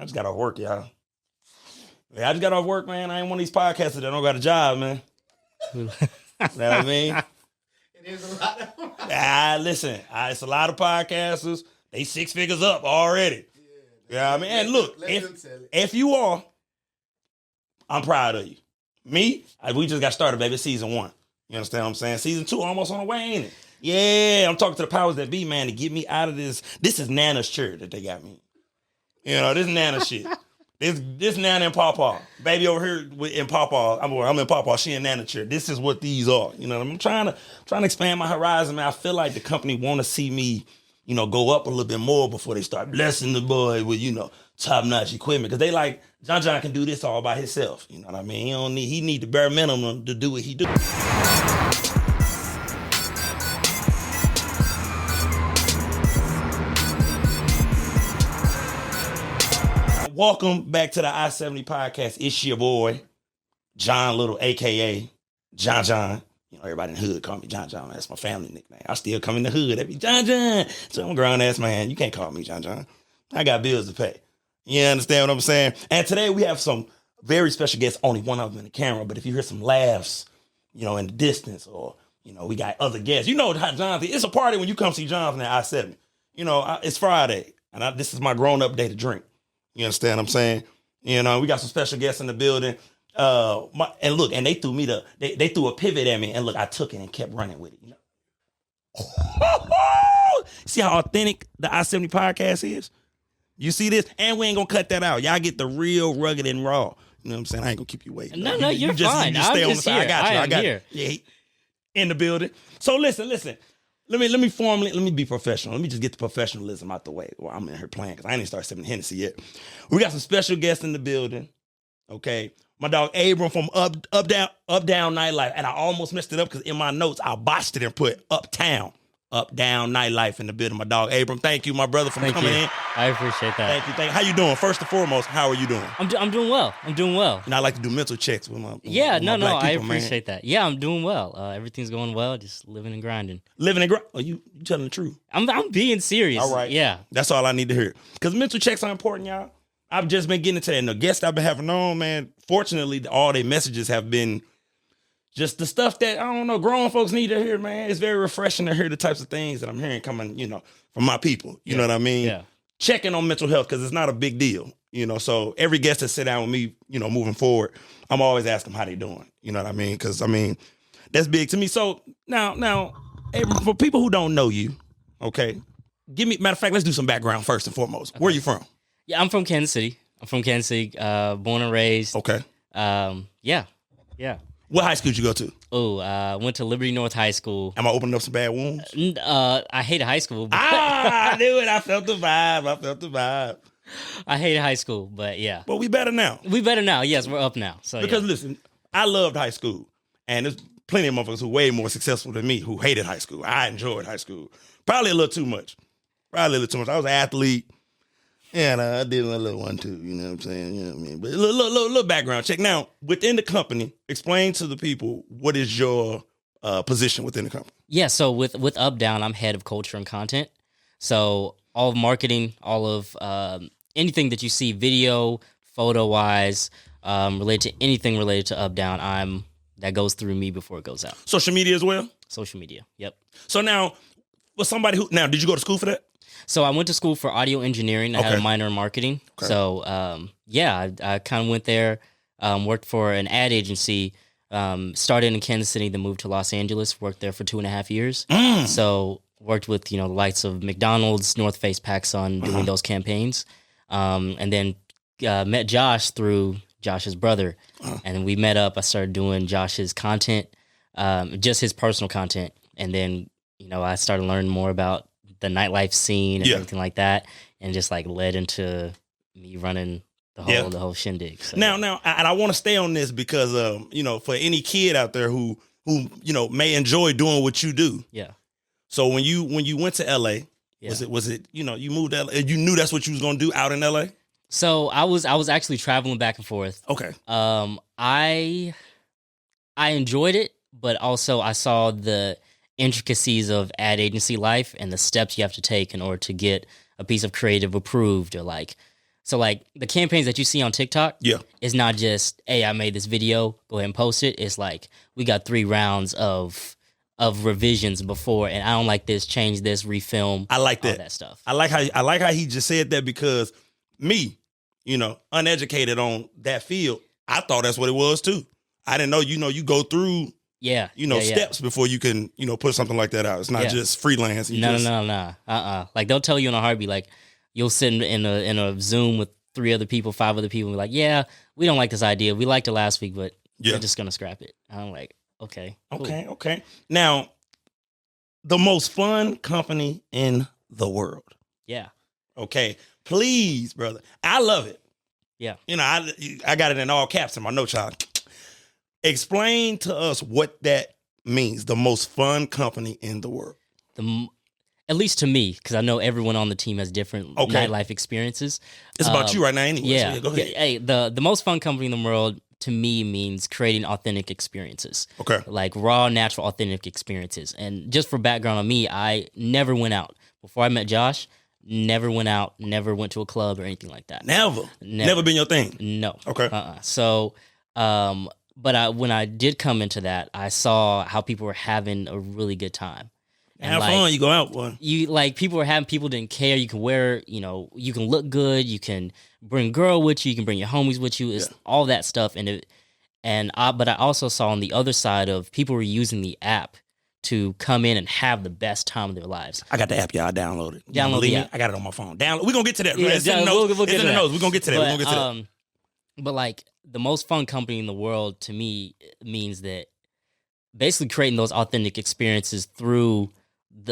I just got off work, y'all. Yeah, I just got off work, man. I ain't one of these podcasters that don't got a job, man. You know what I mean? It is a lot. Listen, it's a lot of podcasters. They 6 figures up already. Yeah, I mean, and look, if you are, I'm proud of you. Me, we just got started, baby. Season 1. You understand what I'm saying? Season 2 almost on the way, ain't it? Yeah, I'm talking to the powers that be, man, to get me out of this. This is Nana's chair that they got me. You know, this Nana shit. This Nana and Pawpaw. Baby over here in Pawpaw. I'm in Pawpaw. She in Nana chair. This is what these are. You know, I'm trying to expand my horizon, man. I feel like the company want to see me, you know, go up a little bit more before they start blessing the boy with, you know, top-notch equipment. Because they like, John can do this all by himself. You know what I mean? He need the bare minimum to do what he do. Welcome back to the I-70 podcast. It's your boy, John Little, a.k.a. John. You know, everybody in the hood call me John. That's my family nickname. I still come in the hood. They be John. So I'm a grown-ass man. You can't call me John. I got bills to pay. You understand what I'm saying? And today we have some very special guests. Only one of them in the camera. But if you hear some laughs, you know, in the distance, or, you know, we got other guests. You know how Jonathan, it's a party when you come see Jonathan at I-70. You know, it's Friday. And this is my grown-up day to drink. You understand what I'm saying? You know, we got some special guests in the building. And look, and they threw me they threw a pivot at me, and look, I took it and kept running with it. You know? See how authentic the I-70 podcast is? You see this? And we ain't gonna cut that out. Y'all get the real rugged and raw. You know what I'm saying? I ain't gonna keep you waiting. No, you're fine. You just stay I'm on just the side. here. I got you. Here. Yeah, in the building. So listen. Let me be professional. Let me just get the professionalism out the way. Well, I'm in here playing because I ain't even started sipping Hennessy yet. We got some special guests in the building. Okay. My dog Abram from Updown Nightlife. And I almost messed it up because in my notes, I botched it and put Updown Nightlife in the building. My dog Abram. Thank you, my brother, for coming in. I appreciate that. Thank you. How you doing? First and foremost, how are you doing? I'm doing well. And I like to do mental checks with my Yeah, with my no, black I people, appreciate that. Yeah, I'm doing well. Everything's going well. Just living and grinding. Oh, you telling the truth? I'm being serious. All right. Yeah. That's all I need to hear. Because mental checks are important, y'all. I've just been getting into that. And the guests I've been having on, man, fortunately, all their messages have been just the stuff that, I don't know, grown folks need to hear, man. It's very refreshing to hear the types of things that I'm hearing coming, you know, from my people. You know what I mean? Yeah. Checking on mental health, because it's not a big deal, you know. So every guest that sit down with me, you know, moving forward, I'm always asking them how they doing. You know what I mean? Because, I mean, that's big to me. So now, Abram, for people who don't know you, okay, matter of fact, let's do some background first and foremost. Okay. Where are you from? Yeah, I'm from Kansas City. Born and raised. Okay. Yeah. What high school did you go to? Went to Liberty North High School. Am I opening up some bad wounds? I hated high school. I knew it. I felt the vibe. I hated high school, but yeah. But we better now. Yes, we're up now. So because listen, I loved high school, and there's plenty of motherfuckers who way more successful than me who hated high school. I enjoyed high school. Probably a little too much. I was an athlete. And I did a little one too, you know what I'm saying? You know what I mean? But a little background check. Now, within the company, explain to the people what is your position within the company. Yeah, so with Updown, I'm head of culture and content. So all of marketing, all of anything that you see video, photo-wise, related to anything related to Updown, that goes through me before it goes out. Social media as well? Social media, yep. So now, for somebody did you go to school for that? So I went to school for audio engineering. I had a minor in marketing. Okay. So, I kind of went there, worked for an ad agency, started in Kansas City, then moved to Los Angeles, worked there for 2.5 years. So worked with, the likes of McDonald's, North Face, PacSun, doing those campaigns. And then met Josh through Josh's brother. And we met up. I started doing Josh's content, just his personal content. And then, I started learning more about the nightlife scene and everything like that, and just like led into me running the whole shindig. So, now, and I want to stay on this because, for any kid out there who may enjoy doing what you do. Yeah. So when you went to LA, was it you moved to LA, and you knew that's what you was gonna do out in LA? So I was actually traveling back and forth. Okay. I enjoyed it, but also I saw the intricacies of ad agency life and the steps you have to take in order to get a piece of creative approved, or like So like the campaigns that you see on TikTok, it's not just, hey, I made this video, go ahead and post it. It's like we got 3 rounds of revisions before, and I don't like this, change this, refilm. I like all that stuff. I like how he just said that, because me, uneducated on that field, I thought that's what it was too. I didn't know, you go through steps before you can, put something like that out. It's not just freelance. No. Like they'll tell you in a heartbeat, like you'll sit in a Zoom with 3 other people, 5 other people, and be like, yeah, we don't like this idea. We liked it last week, but we're just gonna scrap it. I'm like, okay. Cool. Okay. Now, the most fun company in the world. Yeah. Okay. Please, brother. I love it. Yeah. I got it in all caps in my note, child. Explain to us what that means. The most fun company in the world. At least to me, because I know everyone on the team has different nightlife experiences. It's about you right now anyway. Yeah. So go ahead. Hey, the most fun company in the world to me means creating authentic experiences. Okay. Like raw, natural, authentic experiences. And just for background on me, I never went out. Before I met Josh, never went out, never went to a club or anything like that. Never been your thing? No. Okay. So, but when I did come into that, I saw how people were having a really good time. And have fun, you go out, boy. People didn't care. You can wear, you can look good. You can bring a girl with you. You can bring your homies with you. It's all that stuff. But I also saw on the other side of people were using the app to come in and have the best time of their lives. I got the app, y'all. I downloaded it. Download the app. I got it on my phone. We're going to get to that. Yeah, it's in the notes. We're going to get to that. But like the most fun company in the world to me means that basically creating those authentic experiences through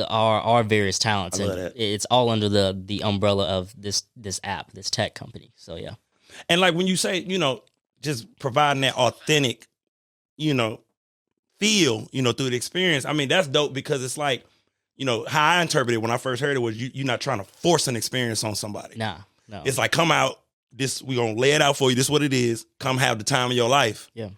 our various talents. I love and that. It's all under the umbrella of this app, this tech company. So yeah. And like when you say, just providing that authentic, feel, through the experience. I mean, that's dope, because it's like, how I interpreted it when I first heard it was you're not trying to force an experience on somebody. No. It's like, come out, we're going to lay it out for you. This is what it is. Come have the time of your life. Yeah.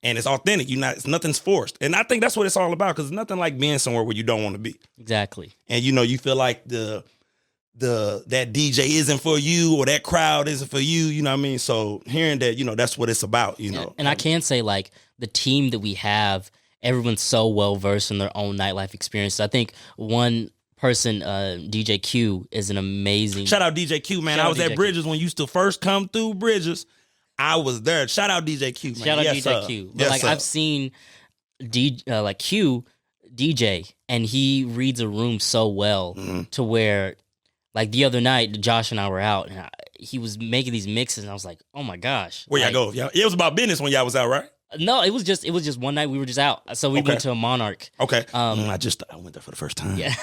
And it's authentic. Nothing's forced. And I think that's what it's all about, because it's nothing like being somewhere where you don't want to be. Exactly. And you feel like that DJ isn't for you, or that crowd isn't for you, you know what I mean? So hearing that, that's what it's about, And I can say, like, the team that we have, everyone's so well versed in their own nightlife experience. I think one person, DJ Q, is an amazing. Shout out DJ Q, man. I was at Bridges when you used to first come through Bridges. I was there. Shout out DJ Q, man. Shout out DJ Q. But I've seen Q DJ, and he reads a room so well to where, like the other night, Josh and I were out, and he was making these mixes, and I was like, oh my gosh. Where y'all go? Yeah, it was about business when y'all was out, right? No, it was just one night we were just out. So we went to a Monarch. Okay. I went there for the first time. Yeah.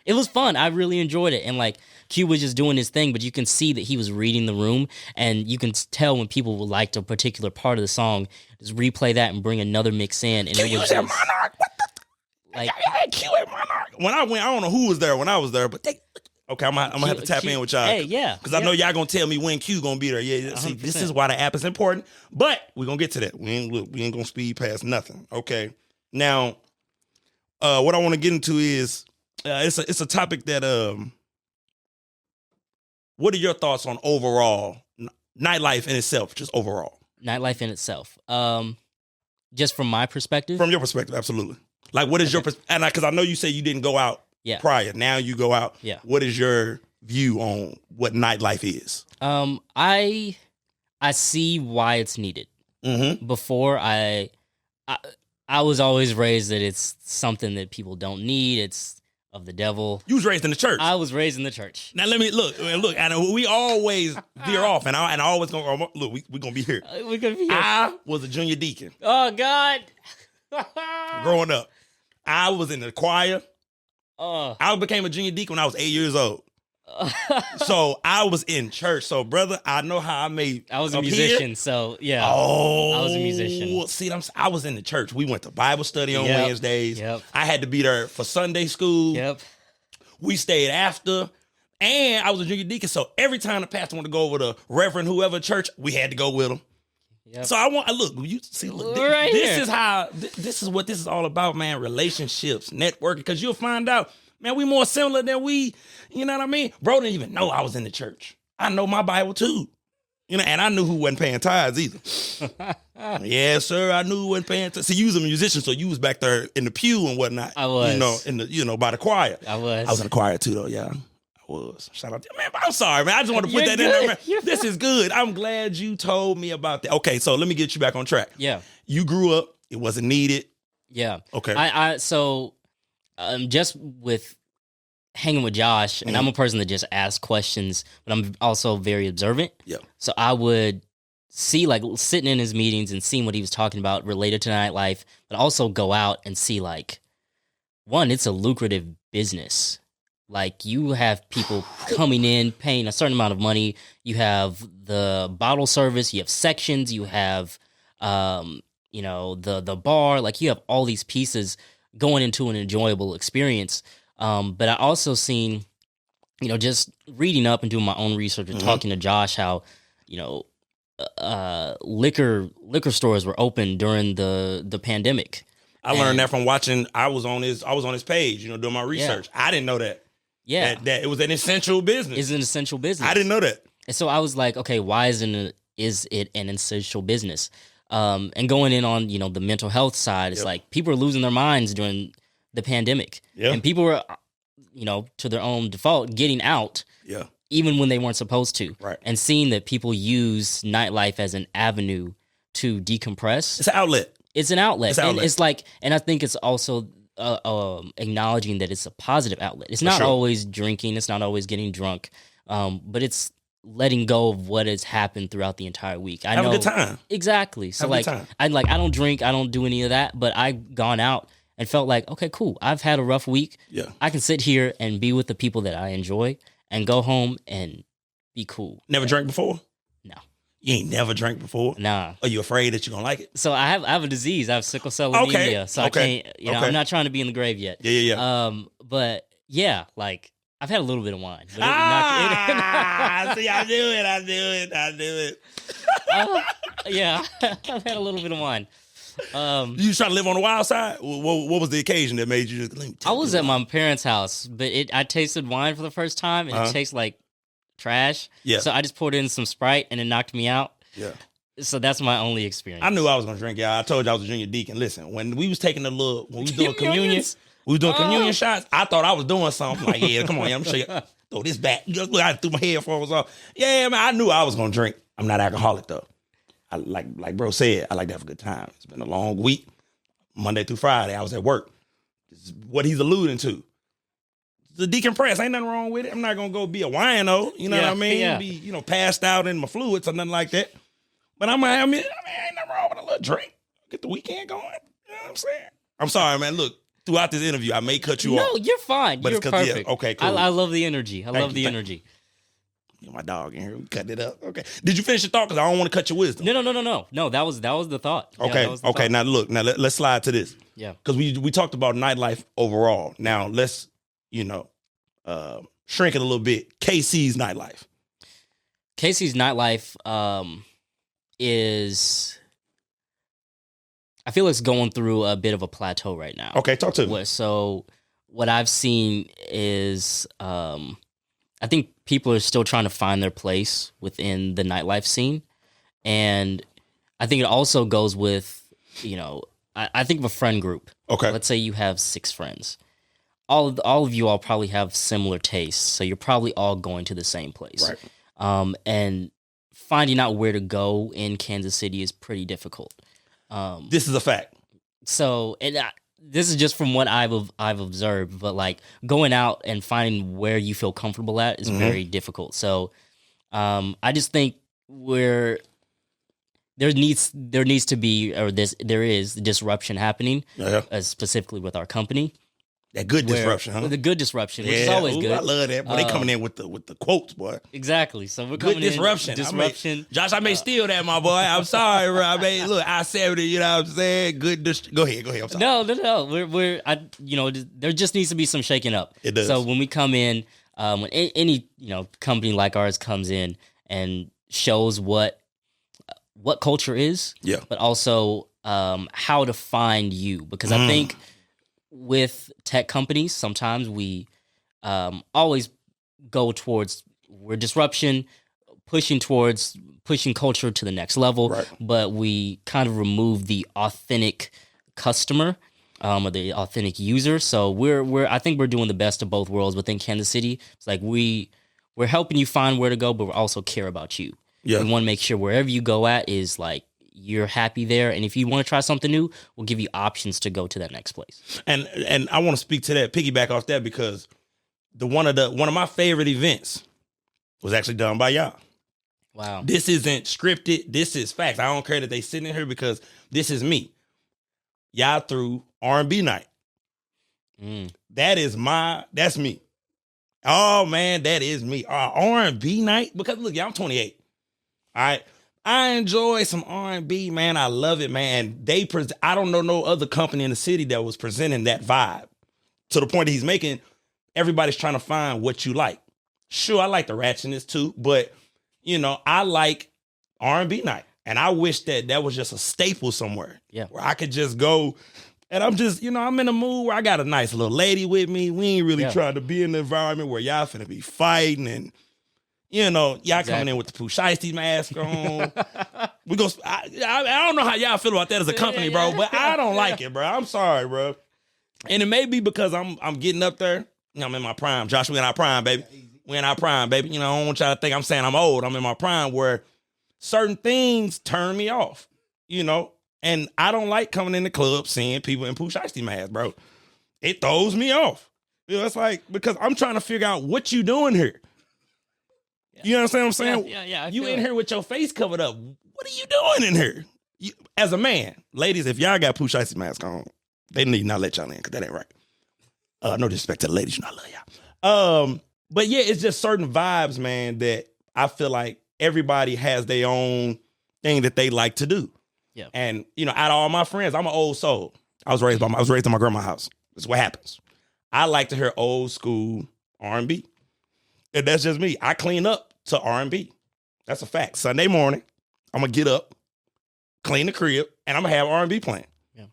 It was fun. I really enjoyed it. And like Q was just doing his thing, but you can see that he was reading the room, and you can tell when people would like a particular part of the song, just replay that and bring another mix in. And Q was at Monarch. What the? Like, Q at Monarch. When I went, I don't know who was there when I was there, but okay, I'm gonna have to tap in with y'all. Hey, yeah. Because I know y'all gonna tell me when Q gonna be there. Yeah, see, 100%. this is why the app is important. But we're gonna get to that. We ain't gonna speed past nothing. Okay. Now, what I want to get into is it's a topic that what are your thoughts on overall nightlife in itself, just overall? Nightlife in itself. Just from my perspective? From your perspective, absolutely. Like, what is your perspective? And because I know you say you didn't go out prior. Now you go out. Yeah. What is your view on what nightlife is? I see why it's needed. Mm-hmm. Before I was always raised that it's something that people don't need. It's of the devil. You was raised in the church. I was raised in the church. Now let me look, and we always veer off, and I always gonna look. We're gonna be here. We're gonna be here. I was a junior deacon. Oh God! Growing up, I was in the choir. Oh. I became a junior deacon when I was 8 years old. So I was in church. So brother, I know how I made. I was a musician, here. So yeah. Oh, I was a musician. See, I was in the church. We went to Bible study on Wednesdays. Yep. I had to be there for Sunday school. Yep. We stayed after, and I was a junior deacon. So every time the pastor wanted to go over to Reverend whoever church, we had to go with him. Yep. So look. Right this here. is how. This is what this is all about, man. Relationships, networking. Because you'll find out, man, we more similar than we. You know what I mean? Bro didn't even know I was in the church. I know my Bible too. You know, and I knew who wasn't paying tithes either. Yes, sir. I knew who wasn't paying tithes. See, you was a musician, so you was back there in the pew and whatnot. I was. By the choir. I was. I was in the choir too, though. Yeah, I was. Shout out to man. I'm sorry, man. I just want to put that in there, man. This is good. I'm glad you told me about that. Okay, so let me get you back on track. Yeah. You grew up. It wasn't needed. Yeah. Okay. So just with hanging with Josh, and I'm a person that just asks questions, but I'm also very observant. Yeah. So I would see, like, sitting in his meetings and seeing what he was talking about related to nightlife, but also go out and see, like, one, it's a lucrative business. Like, you have people coming in, paying a certain amount of money. You have the bottle service. You have sections. You have, the bar. Like, you have all these pieces going into an enjoyable experience. But I also seen, just reading up and doing my own research and talking to Josh, how, liquor stores were open during the pandemic. I learned that from watching. I was on his page, doing my research. Yeah. I didn't know that. Yeah, that it was an essential business. It's an essential business. I didn't know that. And so I was like, okay, why is it an essential business? And going in on the mental health side, it's like people are losing their minds during the pandemic, and people were, to their own default, getting out, even when they weren't supposed to, right? And seeing that people use nightlife as an avenue to decompress. It's an outlet. It's an outlet, and it's like, and I think it's also acknowledging that it's a positive outlet. It's not always drinking. It's not always getting drunk, but it's letting go of what has happened throughout the entire week. I know a good time. Exactly. So I don't drink. I don't do any of that, but I've gone out and felt like, okay, cool. I've had a rough week. Yeah. I can sit here and be with the people that I enjoy and go home and be cool. Never drank before? No. You ain't never drank before? Nah. Are you afraid that you're going to like it? So I have a disease. I have sickle cell anemia. So I can't, I'm not trying to be in the grave yet. Yeah. But yeah, like, I've had a little bit of wine. But see, I knew it. Yeah, I've had a little bit of wine. You trying to live on the wild side? What was the occasion that made you just... I was at my parents' house, but I tasted wine for the first time, and it tastes like trash. Yeah. So I just poured in some Sprite, and it knocked me out. Yeah. So that's my only experience. I knew I was going to drink, y'all. I told you I was a junior deacon. Listen, when we was taking when we was doing communion... We was doing communion shots. I thought I was doing something. Like, yeah, come on, I'm sure you throw this back. Look, I threw my headphones off. Yeah, man, I knew I was gonna drink. I'm not alcoholic though. I like bro said, I like to have a good time. It's been a long week. Monday through Friday, I was at work. This is what he's alluding to. The decompress, ain't nothing wrong with it. I'm not gonna go be a wino, you know what I mean? Yeah. Be, passed out in my fluids or nothing like that. But ain't nothing wrong with a little drink. Get the weekend going. You know what I'm saying? I'm sorry, man. Look. Throughout this interview, I may cut you off. No, you're fine. You're perfect. Yeah, okay, cool. I love the energy. I love the energy. My dog in here. We cut it up. Okay. Did you finish your thought? Because I don't want to cut your wisdom. No, that was the thought. Okay. Yeah, Thought. Now look. Now let's slide to this. Yeah. Because we talked about nightlife overall. Now let's shrink it a little bit. KC's nightlife. KC's nightlife is. I feel it's going through a bit of a plateau right now. Okay, talk to me. So what I've seen is I think people are still trying to find their place within the nightlife scene. And I think it also goes with, I think of a friend group. Okay. Let's say you have 6 friends. All of you all probably have similar tastes, so you're probably all going to the same place. Right. And finding out where to go in Kansas City is pretty difficult. This is a fact. So, and this is just from what I've observed, but like going out and finding where you feel comfortable at is very difficult. So, I just think there needs to be, or there is disruption happening, specifically with our company. That good disruption, huh? The good disruption, which is always good. I love that. Boy, they coming in with the quotes, boy. Exactly. So we're good coming disruption. in. Disruption. Josh, I may steal that, my boy. I'm sorry, bro. I mean, look, I-70, you know what I'm saying? Good. Go ahead. I'm sorry. No. There just needs to be some shaking up. It does. So when we come in, when any company like ours comes in and shows what culture is, but also how to find you, because I think with tech companies, sometimes we always go towards we're disruption. pushing culture to the next level, but we kind of remove the authentic customer or the authentic user. So I think we're doing the best of both worlds within Kansas City. It's like we're helping you find where to go, but we also care about you. Yeah. We want to make sure wherever you go at is like you're happy there, and if you want to try something new, we'll give you options to go to that next place. And I want to speak to that, piggyback off that, because one of my favorite events was actually done by y'all. Wow. This isn't scripted. This is facts. I don't care that they sitting in here because this is me. Y'all threw R&B night. That's me. Oh man, that is me. R&B night, because look, y'all, I'm 28. All right. I enjoy some R&B, man. I love it, man. I don't know no other company in the city that was presenting that vibe to the point that he's making. Everybody's trying to find what you like. Sure, I like the ratchetness too, but I like R&B night, and I wish that was just a staple somewhere. Yeah, where I could just go, and I'm just, I'm in a mood where I got a nice little lady with me. We ain't really trying to be in the environment where y'all finna be fighting and. Y'all coming in with the Pooh Shiesty mask on. We go. I don't know how y'all feel about that as a company, bro, but I don't like it, bro. I'm sorry, bro. And it may be because I'm getting up there. I'm in my prime. Josh, we in our prime, baby. We in our prime, baby. I don't want y'all to think I'm saying I'm old. I'm in my prime where certain things turn me off, and I don't like coming in the club seeing people in Pooh Shiesty masks, bro. It throws me off. It's like, because I'm trying to figure out what you doing here. You understand what I'm saying? Yeah. You in here with your face covered up. What are you doing in here? As a man, ladies, if y'all got Pooh Shiesty mask on, they need not let y'all in because that ain't right. No disrespect to the ladies, I love y'all. But yeah, it's just certain vibes, man, that I feel like everybody has their own thing that they like to do. Yeah. And out of all my friends, I'm an old soul. I was raised in my grandma's house. That's what happens. I like to hear old school R&B. And that's just me. I clean up to R&B. That's a fact. Sunday morning, I'm going to get up, clean the crib, and I'm going to have R&B playing. Yeah.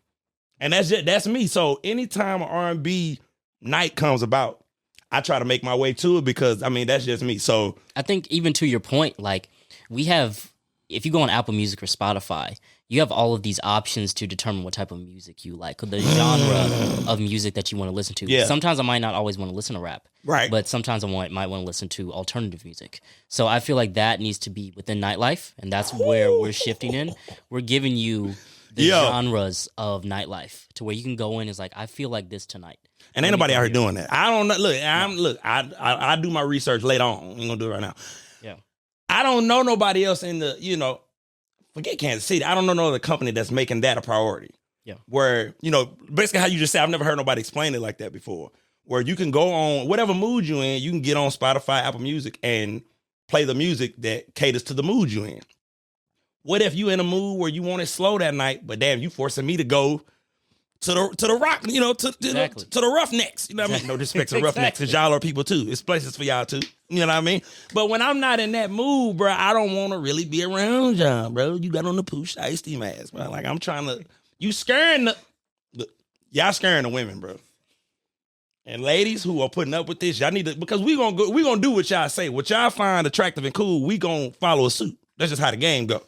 And that's me. So anytime an R&B night comes about, I try to make my way to it because, that's just me. So I think even to your point, like if you go on Apple Music or Spotify, you have all of these options to determine what type of music you like, or the genre of music that you want to listen to. Yeah. Sometimes I might not always want to listen to rap. Right. But sometimes I might want to listen to alternative music. So I feel like that needs to be within nightlife, and that's where we're shifting in. We're giving you the genres of nightlife to where you can go in. It's like, I feel like this tonight. And ain't nobody out here doing that. I don't know. Look, I do my research later on. I'm gonna do it right now. Yeah. I don't know nobody else in the, forget Kansas City. I don't know no other company that's making that a priority. Yeah. Where, basically how you just said, I've never heard nobody explain it like that before. Where you can go on whatever mood you in, you can get on Spotify, Apple Music, and play the music that caters to the mood you in. What if you in a mood where you want it slow that night, but damn, you forcing me to go to the rock, to the Roughnecks. You know what I mean? No disrespect to the Roughnecks, because y'all are people too. It's places for y'all too. You know what I mean? But when I'm not in that mood, bro, I don't want to really be around y'all, bro. You got on the Pooh Shiesty mask, bro. Like, I'm trying to, y'all scaring the women, bro. And ladies who are putting up with this, y'all need to, because we gonna do what y'all say. What y'all find attractive and cool, we gonna follow a suit. That's just how the game go.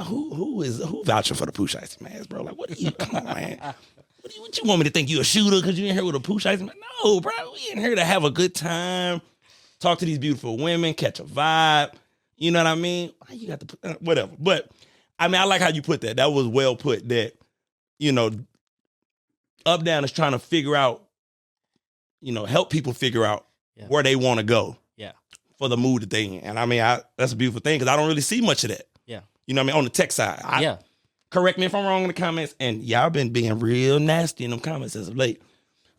Who vouching for the Pooh Shiesty mask, bro? Like, come on, man. What you want me to think? You a shooter because you in here with a Pooh Shiesty mask? No, bro. We in here to have a good time, talk to these beautiful women, catch a vibe. You know what I mean? Why you got to whatever. But I like how you put that. That was well put. That Updown is trying to figure out, help people figure out where they want to go. Yeah. For the mood that they in. And that's a beautiful thing because I don't really see much of that. Yeah. You know what I mean? On the tech side. Correct me if I'm wrong in the comments. And y'all been being real nasty in them comments as of late.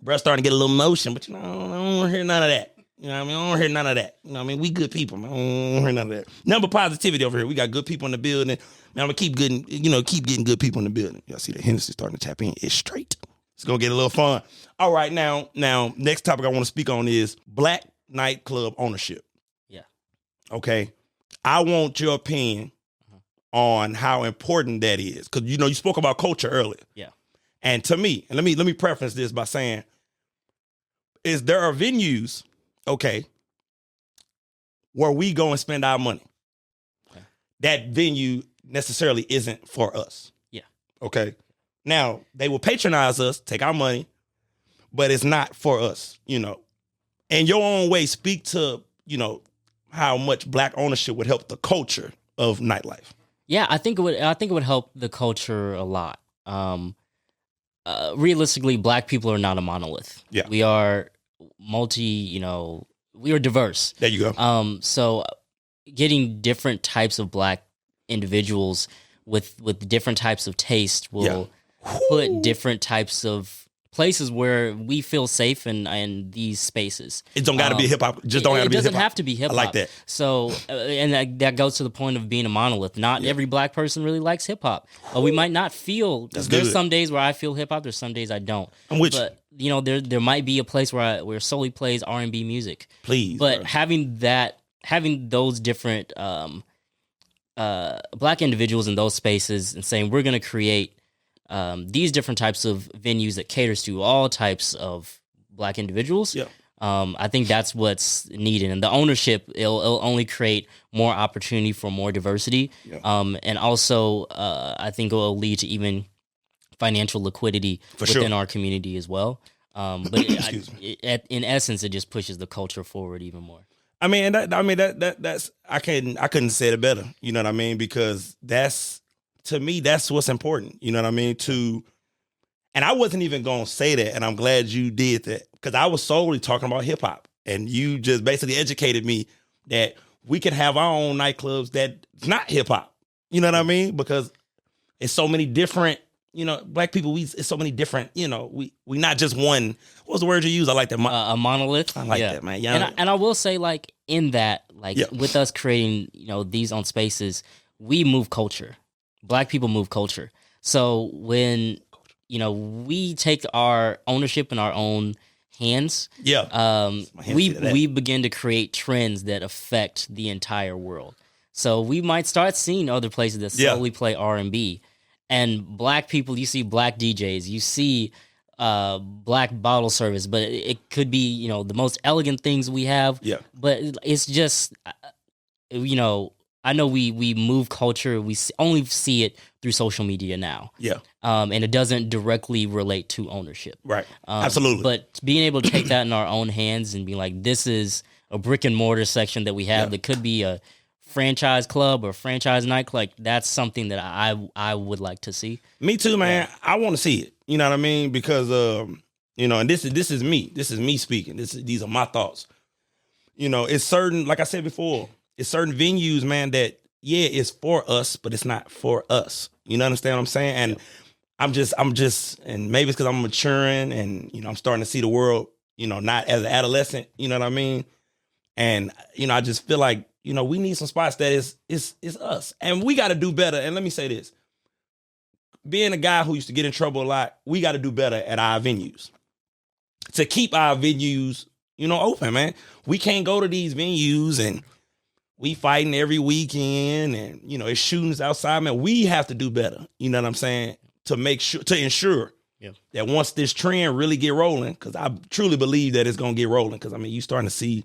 Bruh starting to get a little motion, but I don't want to hear none of that. You know what I mean? I don't want to hear none of that. You know what I mean? We good people, man. I don't want to hear none of that. Number positivity over here. We got good people in the building. Man, I'm going to keep getting good people in the building. Y'all see the Hennessy starting to tap in. It's straight. It's going to get a little fun. All right, now, next topic I want to speak on is black nightclub ownership. Yeah. Okay? I want your opinion on how important that is. Because, you spoke about culture earlier. Yeah. And to me, and let me preface this by saying, there are venues, okay, where we go and spend our money. Okay. That venue necessarily isn't for us. Yeah. Okay. Now, they will patronize us, take our money, but it's not for us, you know. In your own way, speak to, you know, how much Black ownership would help the culture of nightlife. Yeah, I think it would help the culture a lot. Realistically, Black people are not a monolith. Yeah. We are we are diverse. There you go. So getting different types of Black individuals with different types of taste will put different types of places where we feel safe in these spaces. It don't got to be hip hop. Just don't got to be hip hop. It doesn't have to be hip hop. I like that. So, and that goes to the point of being a monolith. Not every Black person really likes hip hop. We might not feel. There's some days where I feel hip hop. There's some days I don't. I'm with you. You know, there might be a place where solely plays R&B music. Please, but bro. having those different Black individuals in those spaces and saying we're going to create these different types of venues that caters to all types of Black individuals. Yeah. I think that's what's needed. And the ownership, it'll only create more opportunity for more diversity. Yeah. And also, I think it will lead to even financial liquidity within our community as well. But in essence, it just pushes the culture forward even more. I mean, that's I couldn't say it better. You know what I mean? Because to me, that's what's important. You know what I mean? And I wasn't even going to say that, and I'm glad you did that, because I was solely talking about hip hop, and you just basically educated me that we can have our own nightclubs that's not hip hop. You know what I mean? Because it's so many different, you know, Black people, it's so many different, you know, we not just one. What was the word you used? I like that. A monolith. I like that, man. Yeah. And I will say, like, in that, like, with us creating, you know, these own spaces, we move culture. Black people move culture. So when, you know, we take our ownership in our own hands, we begin to create trends that affect the entire world. So we might start seeing other places that slowly play R&B. And Black people, you see Black DJs, you see Black bottle service, but it could be, you know, the most elegant things we have. Yeah. But it's just, you know, I know we move culture. We only see it through social media now. Yeah. And it doesn't directly relate to ownership. Right. Absolutely. But being able to take that in our own hands and be like, this is a brick and mortar section that we have that could be a franchise club or franchise night, like that's something that I would like to see. Me too, man. Yeah. I want to see it. You know what I mean? Because you know, and this is me. This is me speaking. These are my thoughts. You know, it's certain, like I said before, it's certain venues, man, that it's for us, but it's not for us. You know, understand what I'm saying? And I'm just, and maybe it's because I'm maturing and, you know, I'm starting to see the world, you know, not as an adolescent, you know what I mean? And, you know, I just feel like, you know, we need some spots that is us. And we got to do better. And let me say this. Being a guy who used to get in trouble a lot, we got to do better at our venues. To keep our venues, you know, open, man. We can't go to these venues and we fighting every weekend and, you know, it's shootings outside, man. We have to do better. You know what I'm saying? To make sure, to ensure that once this trend really get rolling, because I truly believe that it's going to get rolling. Because, I mean, you starting to see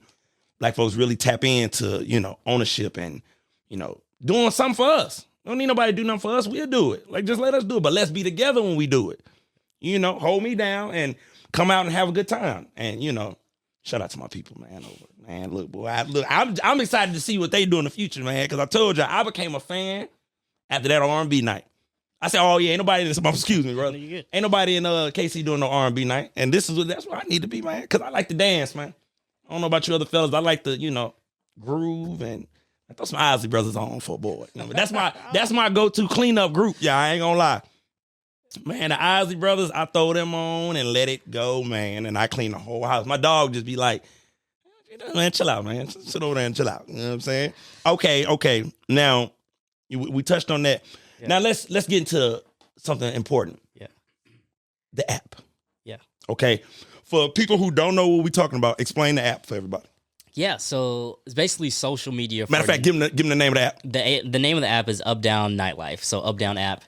Black folks really tap into, you know, ownership and, you know, doing something for us. We don't need nobody to do nothing for us. We'll do it. Like, just let us do it. But let's be together when we do it. You know, hold me down and come out and have a good time. And, you know, shout out to my people, man. Man, look, boy, I'm excited to see what they do in the future, man. Because I told you, I became a fan after that R&B night. I said, oh, yeah, ain't nobody in this. Excuse me, brother. Ain't nobody in KC doing no R&B night. And that's where I need to be, man. Because I like to dance, man. I don't know about you other fellas. I like to, you know, groove and I throw some Isley Brothers on for a boy. You know, that's my go-to cleanup group. Yeah, I ain't gonna lie. Man, the Isley Brothers, I throw them on and let it go, man. And I clean the whole house. My dog just be like, man, chill out, man. Sit over there and chill out. You know what I'm saying? Okay. Now, we touched on that. Yeah. Now let's get into something important. Yeah. The app. Yeah. Okay. For people who don't know what we're talking about, explain the app for everybody. Yeah, so it's basically social media. Matter of fact, give them the name of the app. The name of the app is Updown Nightlife. So Updown app.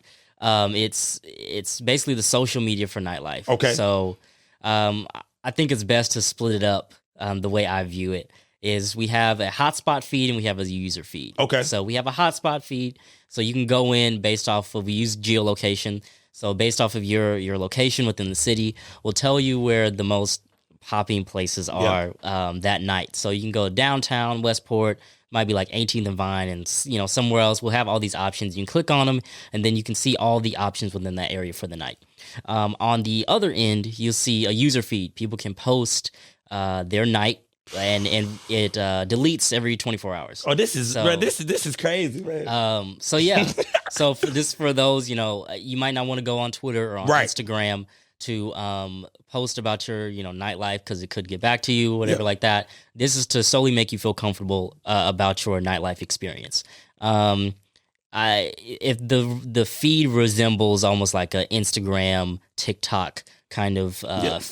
It's basically the social media for nightlife. Okay. So I think it's best to split it up the way I view it. is we have a hotspot feed and we have a user feed. Okay. So we have a hotspot feed, so you can go in based off of, we use geolocation. So based off of your location within the city, we'll tell you where the most popping places are that night. So you can go downtown, Westport, might be like 18th and Vine, and somewhere else. We'll have all these options. You can click on them, and then you can see all the options within that area for the night. On the other end, you'll see a user feed. People can post their night, and it deletes every 24 hours. Oh, this is crazy, man. So yeah, so for those, you might not want to go on Twitter or on Instagram to post about your nightlife because it could get back to you, whatever like that. This is to solely make you feel comfortable about your nightlife experience. If the feed resembles almost like an Instagram, TikTok kind of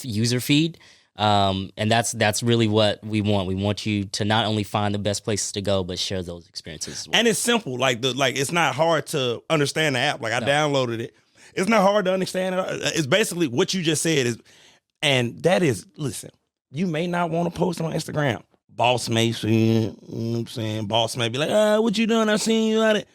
user feed. And that's really what we want. We want you to not only find the best places to go, but share those experiences as well. And it's simple. Like it's not hard to understand the app. Like I downloaded it. It's not hard to understand it. It's basically what you just said and that is, listen, you may not want to post it on Instagram. Boss may see, you know what I'm saying? Boss may be like, what you doing? I seen you at it.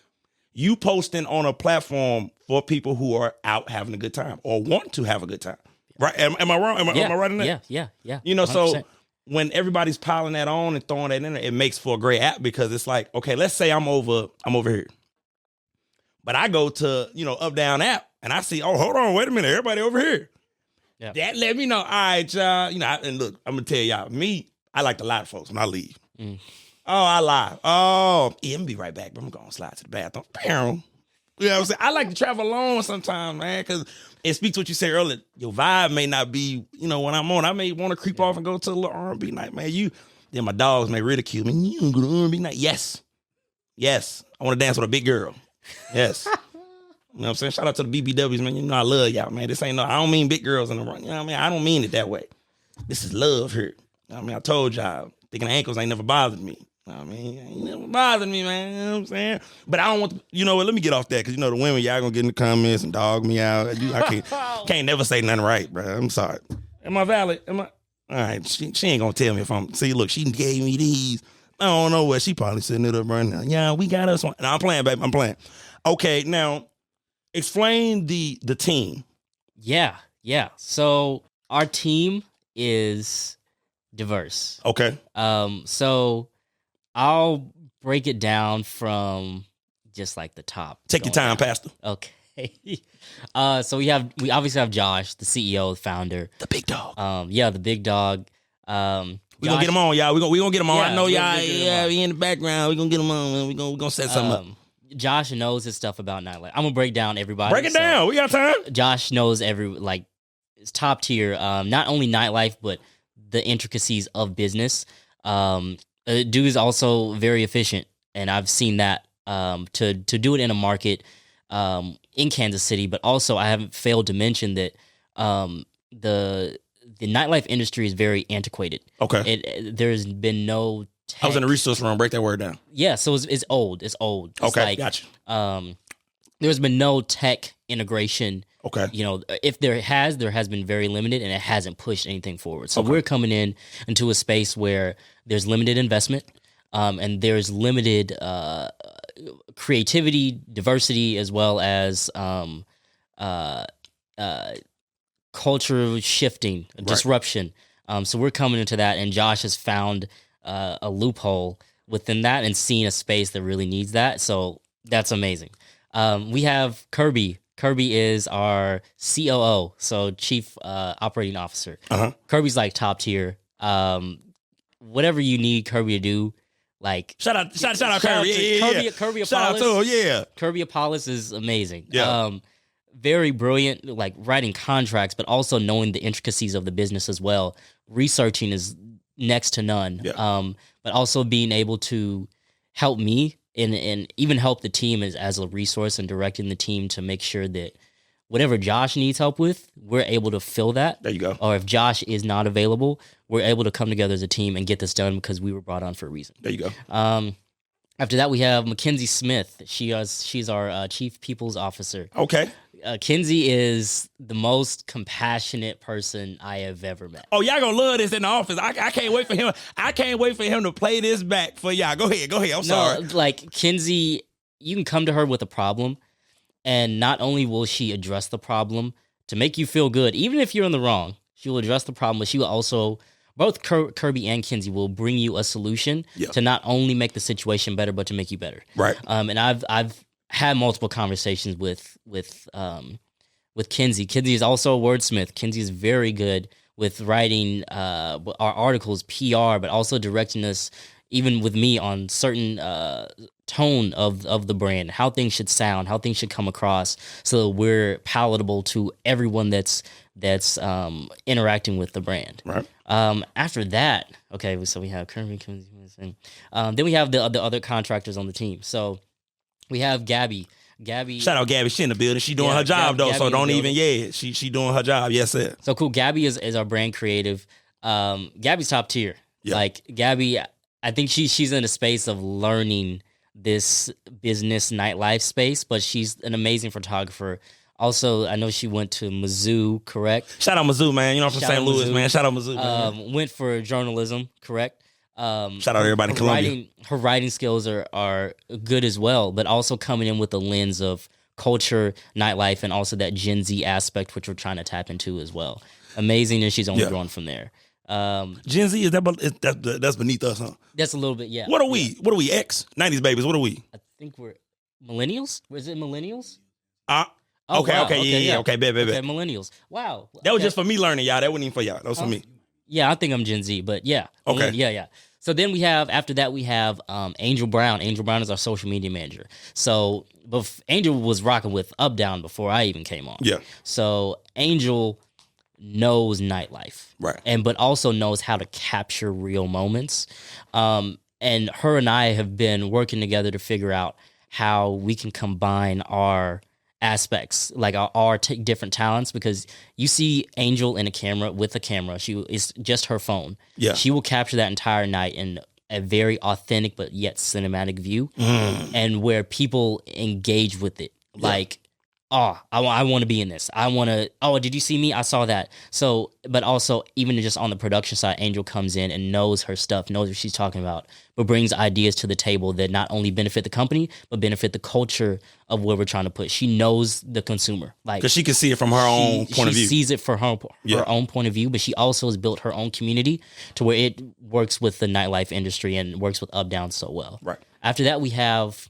You posting on a platform for people who are out having a good time or want to have a good time. Right? Am I wrong? Am I right in that? Yeah. 100%. So when everybody's piling that on and throwing that in there, it makes for a great app because it's like, okay, let's say I'm over here. But I go to, Updown app and I see, oh, hold on, wait a minute, everybody over here. Yeah. That let me know, all right, y'all. And look, I'm going to tell y'all, I like to lie to folks when I leave. Oh, I lie. Oh, yeah, I'm going to be right back, but I'm going to slide to the bathroom. You know what I'm saying? I like to travel alone sometimes, man, because it speaks to what you said earlier. Your vibe may not be, when I'm on. I may want to creep off and go to a little R&B night, man. Then my dogs may ridicule me. You don't go to R&B night? Yes. I want to dance with a big girl. Yes. You know what I'm saying? Shout out to the BBWs, man. I love y'all, man. This ain't I don't mean big girls in the run. You know what I mean? I don't mean it that way. This is love here. You know what I mean? I told y'all, thinking ankles ain't never bothered me. You know what I mean? It ain't never bothered me, man. You know what I'm saying? But I don't want to, let me get off that because, the women, y'all gonna get in the comments and dog me out. I can't never say nothing right, bro. I'm sorry. Am I valid? All right, she ain't gonna tell me if I'm, see, look, she gave me these. I don't know what she probably sitting it up right now. Yeah, we got us one. No, I'm playing, baby. I'm playing. Okay, now, explain the team. Yeah. So our team is diverse. Okay. So I'll break it down from just like the top. Take your time, Pastor. Okay. So we obviously have Josh, the CEO, the founder. The big dog. The big dog. We're gonna get him on, y'all. We're gonna get him on. I know y'all, we in the background. We're gonna get him on, man. We're gonna set something up. Josh knows his stuff about nightlife. I'm gonna break down everybody. Break it down. We got time. Josh knows it's top tier. Not only nightlife, but the intricacies of business. Dude is also very efficient, and I've seen that to do it in a market in Kansas City. But also, I haven't failed to mention that the nightlife industry is very antiquated. Okay, there's been no tech. I was in the resource room. Break that word down. Yeah, so it's old. It's old. Okay, gotcha. There's been no tech integration. Okay. If there has been very limited, and it hasn't pushed anything forward. So we're coming into a space where there's limited investment, and there's limited creativity, diversity, as well as culture shifting, disruption. So we're coming into that, and Josh has found a loophole within that and seen a space that really needs that. So that's amazing. We have Kirby. Kirby is our COO, so Chief Operating Officer. Kirby's like top tier. Whatever you need Kirby to do, like shout out Kirby. Kirby Apollos. Shout out to him, Kirby Apollos is amazing. Yeah. Very brilliant, like writing contracts, but also knowing the intricacies of the business as well. Researching is next to none. Yeah. But also being able to help me and even help the team as a resource and directing the team to make sure that whatever Josh needs help with, we're able to fill that. There you go. Or if Josh is not available, we're able to come together as a team and get this done because we were brought on for a reason. There you go. After that, we have Mackenzie Smith. She's our Chief People's Officer. Okay. Kenzie is the most compassionate person I have ever met. Oh, y'all gonna love this in the office. I can't wait for him. I can't wait for him to play this back for y'all. Go ahead. I'm sorry. Like Kenzie, you can come to her with a problem, and not only will she address the problem to make you feel good, even if you're in the wrong, she will address the problem, but she will also, both Kirby and Kenzie will bring you a solution to not only make the situation better, but to make you better. Right. And I've had multiple conversations with Kenzie. Kenzie is also a wordsmith. Kenzie is very good with writing our articles, PR, but also directing us, even with me, on certain tone of the brand, how things should sound, how things should come across, so that we're palatable to everyone that's interacting with the brand. Right. After that, okay, so we have Kirby, Kenzie, then we have the other contractors on the team. So we have Gabby. Shout out Gabby. She in the building. She doing her job though. So don't even she doing her job. Yes, sir. So cool. Gabby is our brand creative. Gabby's top tier. Yeah. Like Gabby, I think she's in a space of learning this business nightlife space, but she's an amazing photographer. Also, I know she went to Mizzou, correct? Shout out Mizzou, man. You know, from St. Louis, man. Shout out Mizzou, man. Went for journalism, correct? Shout out everybody in Columbia. Her writing skills are good as well, but also coming in with the lens of culture, nightlife, and also that Gen Z aspect, which we're trying to tap into as well. Amazing, and she's only growing from there. Gen Z, that's beneath us, huh? That's a little bit, yeah. What are we? Yeah. What are we? X 90s babies. What are we? I think we're millennials. Was it millennials? Okay, yeah. Okay, bet. Okay, millennials. Wow. That was just for me learning, y'all. That wasn't even for y'all. That was for me. Yeah, I think I'm Gen Z, but yeah. Okay. Yeah. So then after that we have Angel Brown. Angel Brown is our social media manager. So Angel was rocking with Updown before I even came on. Yeah. So Angel knows nightlife. Right. But also knows how to capture real moments. And her and I have been working together to figure out how we can combine our aspects, like our different talents, because you see Angel in a camera with a camera. It's just her phone. Yeah. She will capture that entire night in a very authentic but yet cinematic view, and where people engage with it. Like, I want to be in this. Did you see me? I saw that. So, but also even just on the production side, Angel comes in and knows her stuff, knows what she's talking about, but brings ideas to the table that not only benefit the company, but benefit the culture of where we're trying to put. She knows the consumer. Like, because she can see it from her own point of view. She sees it from her own point of view, but she also has built her own community to where it works with the nightlife industry and works with Updown so well. Right. After that, we have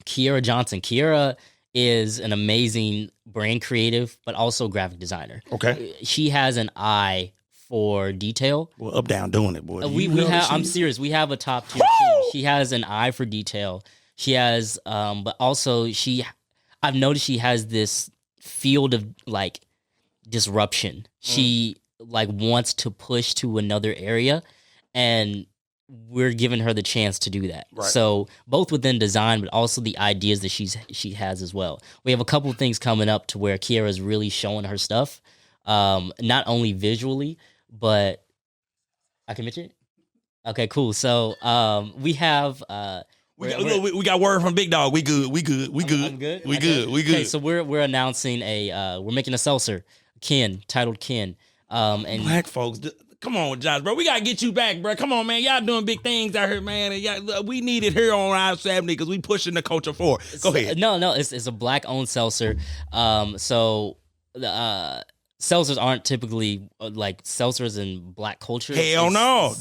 Kiera Johnson. Kiera is an amazing brand creative, but also graphic designer. Okay. She has an eye for detail. Well, Updown doing it, boy. I'm serious. We have a top tier team. She has an eye for detail. She has, but also I've noticed she has this field of like disruption. She like wants to push to another area, and we're giving her the chance to do that. Right. So both within design, but also the ideas that she has as well. We have a couple of things coming up to where Kiera is really showing her stuff, not only visually, but I can mention it. Okay, cool. So we have we got word from Big Dog. We good. I'm good. We good. Okay, so we're announcing we're making a seltzer, titled Ken. And Black folks. Come on, Josh, bro. We got to get you back, bro. Come on, man. Y'all doing big things out here, man. And we need it here on I-70 because we pushing the culture forward. Go ahead. No. It's a black-owned seltzer. So seltzers aren't typically like seltzers in black culture. Hell no.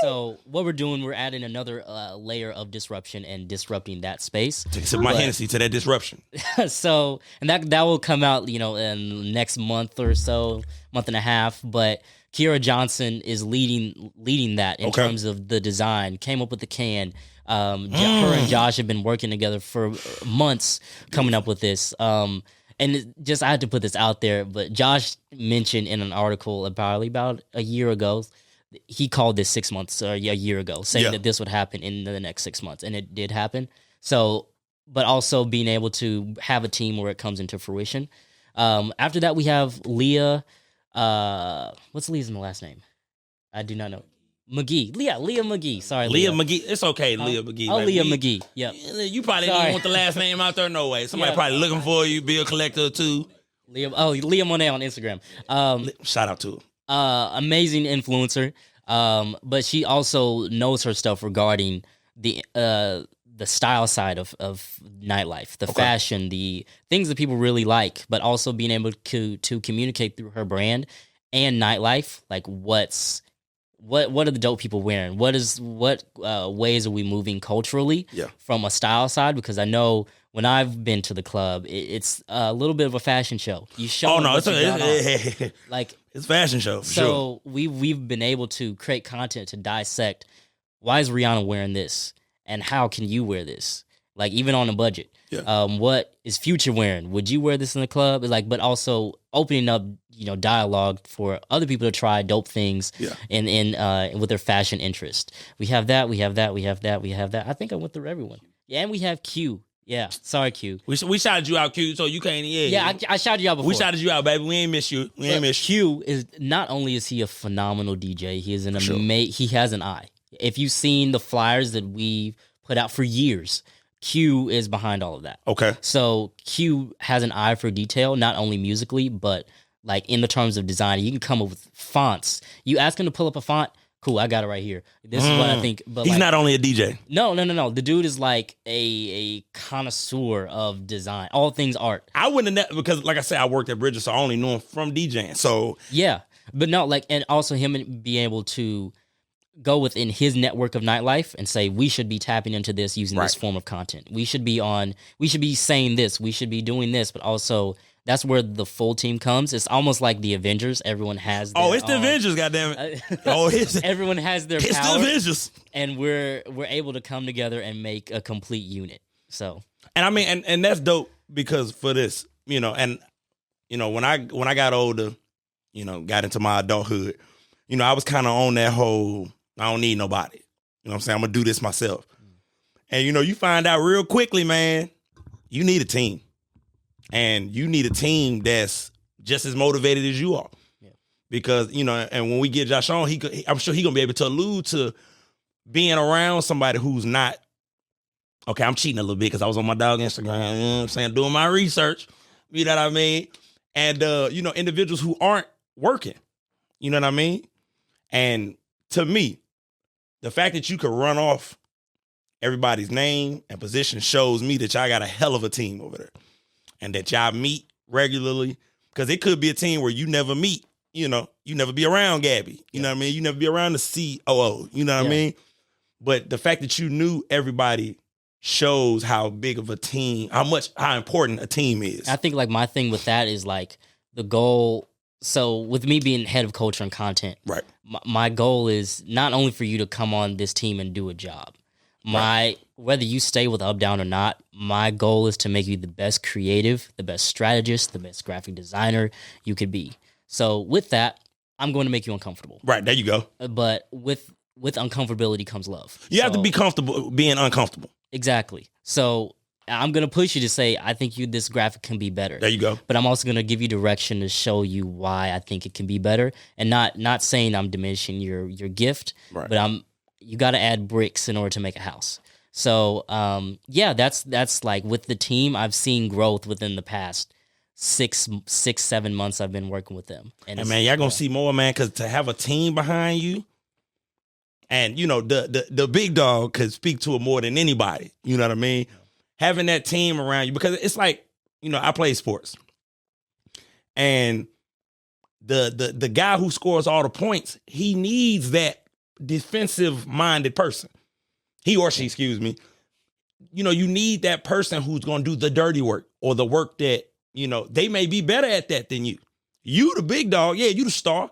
So what we're doing, we're adding another layer of disruption and disrupting that space. Take a sip of my Hennessy to that disruption. So, and that will come out, in next month or so, month and a half. But Kiera Johnson is leading that in terms of the design. Came up with the can. Her and Josh have been working together for months, coming up with this. And I had to put this out there, but Josh mentioned in an article probably about a year ago, he called this 6 months or a year ago, saying that this would happen in the next 6 months, and it did happen. So, but also being able to have a team where it comes into fruition. After that, we have Leah. What's Leah's last name? I do not know. McGee. Leah McGee. Sorry, Leah McGee. It's okay, Leah McGee. Oh, Leah McGee. Yep. You probably didn't want the last name out there, no way. Somebody probably looking for you, bill collector too. Leah Monet on Instagram. Shout out to her. Amazing influencer. But she also knows her stuff regarding the style side of nightlife, the fashion, the things that people really like, but also being able to communicate through her brand and nightlife, like what are the dope people wearing? What ways are we moving culturally from a style side? Because I know when I've been to the club, it's a little bit of a fashion show. You show it's fashion show. For sure. we've been able to create content to dissect why is Rihanna wearing this and how can you wear this? Like even on a budget. Yeah. What is Future wearing? Would you wear this in the club? Like, but also opening up, dialogue for other people to try dope things in with their fashion interest. We have that. I think I went through everyone. Yeah, and we have Q. Yeah, sorry, Q. We shouted you out, Q, so you can't. Yeah, I shouted you out before. We shouted you out, baby. We ain't miss you. Q is not only is he a phenomenal DJ, he is he has an eye. If you've seen the flyers that we've put out for years, Q is behind all of that. Okay. So Q has an eye for detail, not only musically, but like in the terms of design. You can come up with fonts. You ask him to pull up a font. Cool, I got it right here. This is what I think. But he's not only a DJ. No. The dude is like a connoisseur of design, all things art. I wouldn't have, because like I said, I worked at Bridges, so I only knew him from DJing. So yeah, but no, and also him being able to go within his network of nightlife and say we should be tapping into this using this form of content. We should be saying this. We should be doing this, but also. That's where the full team comes. It's almost like the Avengers. Everyone has their it's the Avengers, goddammit. Everyone has their power. It's the Avengers. And we're able to come together and make a complete unit. So and I mean and that's dope because for this, when I got older, got into my adulthood, I was kind of on that whole I don't need nobody. You know what I'm saying? I'm gonna do this myself. And you find out real quickly, man, you need a team. And you need a team that's just as motivated as you are. Yeah. Because, and when we get Josh on, I'm sure he's going to be able to allude to being around somebody who's not, okay, I'm cheating a little bit because I was on my dog Instagram, you know what I'm saying, doing my research, you know what I mean? And, individuals who aren't working, you know what I mean? And to me, the fact that you could run off everybody's name and position shows me that y'all got a hell of a team over there. And that y'all meet regularly, because it could be a team where you never meet, you never be around Gabby, you know what I mean? You never be around the COO, you know what I mean? But the fact that you knew everybody shows how big of a team, how important a team is. I think like my thing with that is like the goal. So with me being head of culture and content, right? My goal is not only for you to come on this team and do a job. Whether you stay with Updown or not, my goal is to make you the best creative, the best strategist, the best graphic designer you could be. So with that, I'm going to make you uncomfortable. Right, there you go. But with uncomfortability comes love. You have to be comfortable being uncomfortable. Exactly. So I'm going to push you to say, I think this graphic can be better. There you go. But I'm also going to give you direction to show you why I think it can be better. And not saying I'm diminishing your gift, right. But you got to add bricks in order to make a house. So, that's like with the team, I've seen growth within the past 7 months I've been working with them. And man, y'all gonna see more, man, because to have a team behind you, and the big dog could speak to it more than anybody. You know what I mean? Having that team around you, because it's like, I play sports, and the guy who scores all the points, he needs that defensive-minded person. He or she, excuse me. You need that person who's going to do the dirty work or the work that, they may be better at that than you. You the big dog. Yeah, you the star.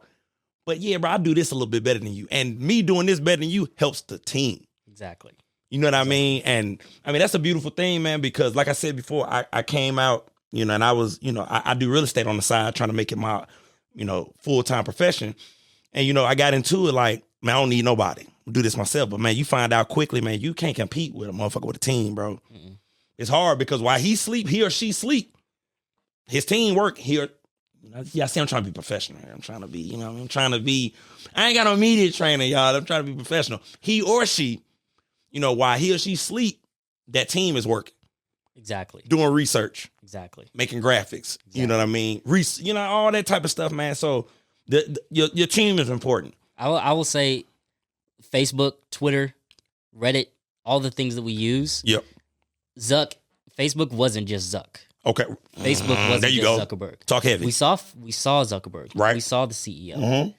But yeah, bro, I do this a little bit better than you. And me doing this better than you helps the team. Exactly. You know what I mean? And I mean, that's a beautiful thing, man, because like I said before, I came out, and I was, I do real estate on the side trying to make it my, full-time profession. And, I got into it like, man, I don't need nobody. I'll do this myself. But, man, you find out quickly, man, you can't compete with a motherfucker with a team, bro. It's hard because while he or she sleep, his team work here. Yeah, see, I'm trying to be professional here. I'm trying to be, I ain't got no media training, y'all. I'm trying to be professional. He or she, while he or she sleep, that team is working. Exactly. Doing research. Exactly. Making graphics. Exactly. You know what I mean? All that type of stuff, man. So your team is important. I will say Facebook, Twitter, Reddit, all the things that we use. Yep. Facebook wasn't just Zuck. Okay. Facebook wasn't just Zuckerberg. Talk heavy. We saw Zuckerberg. Right. We saw the CEO.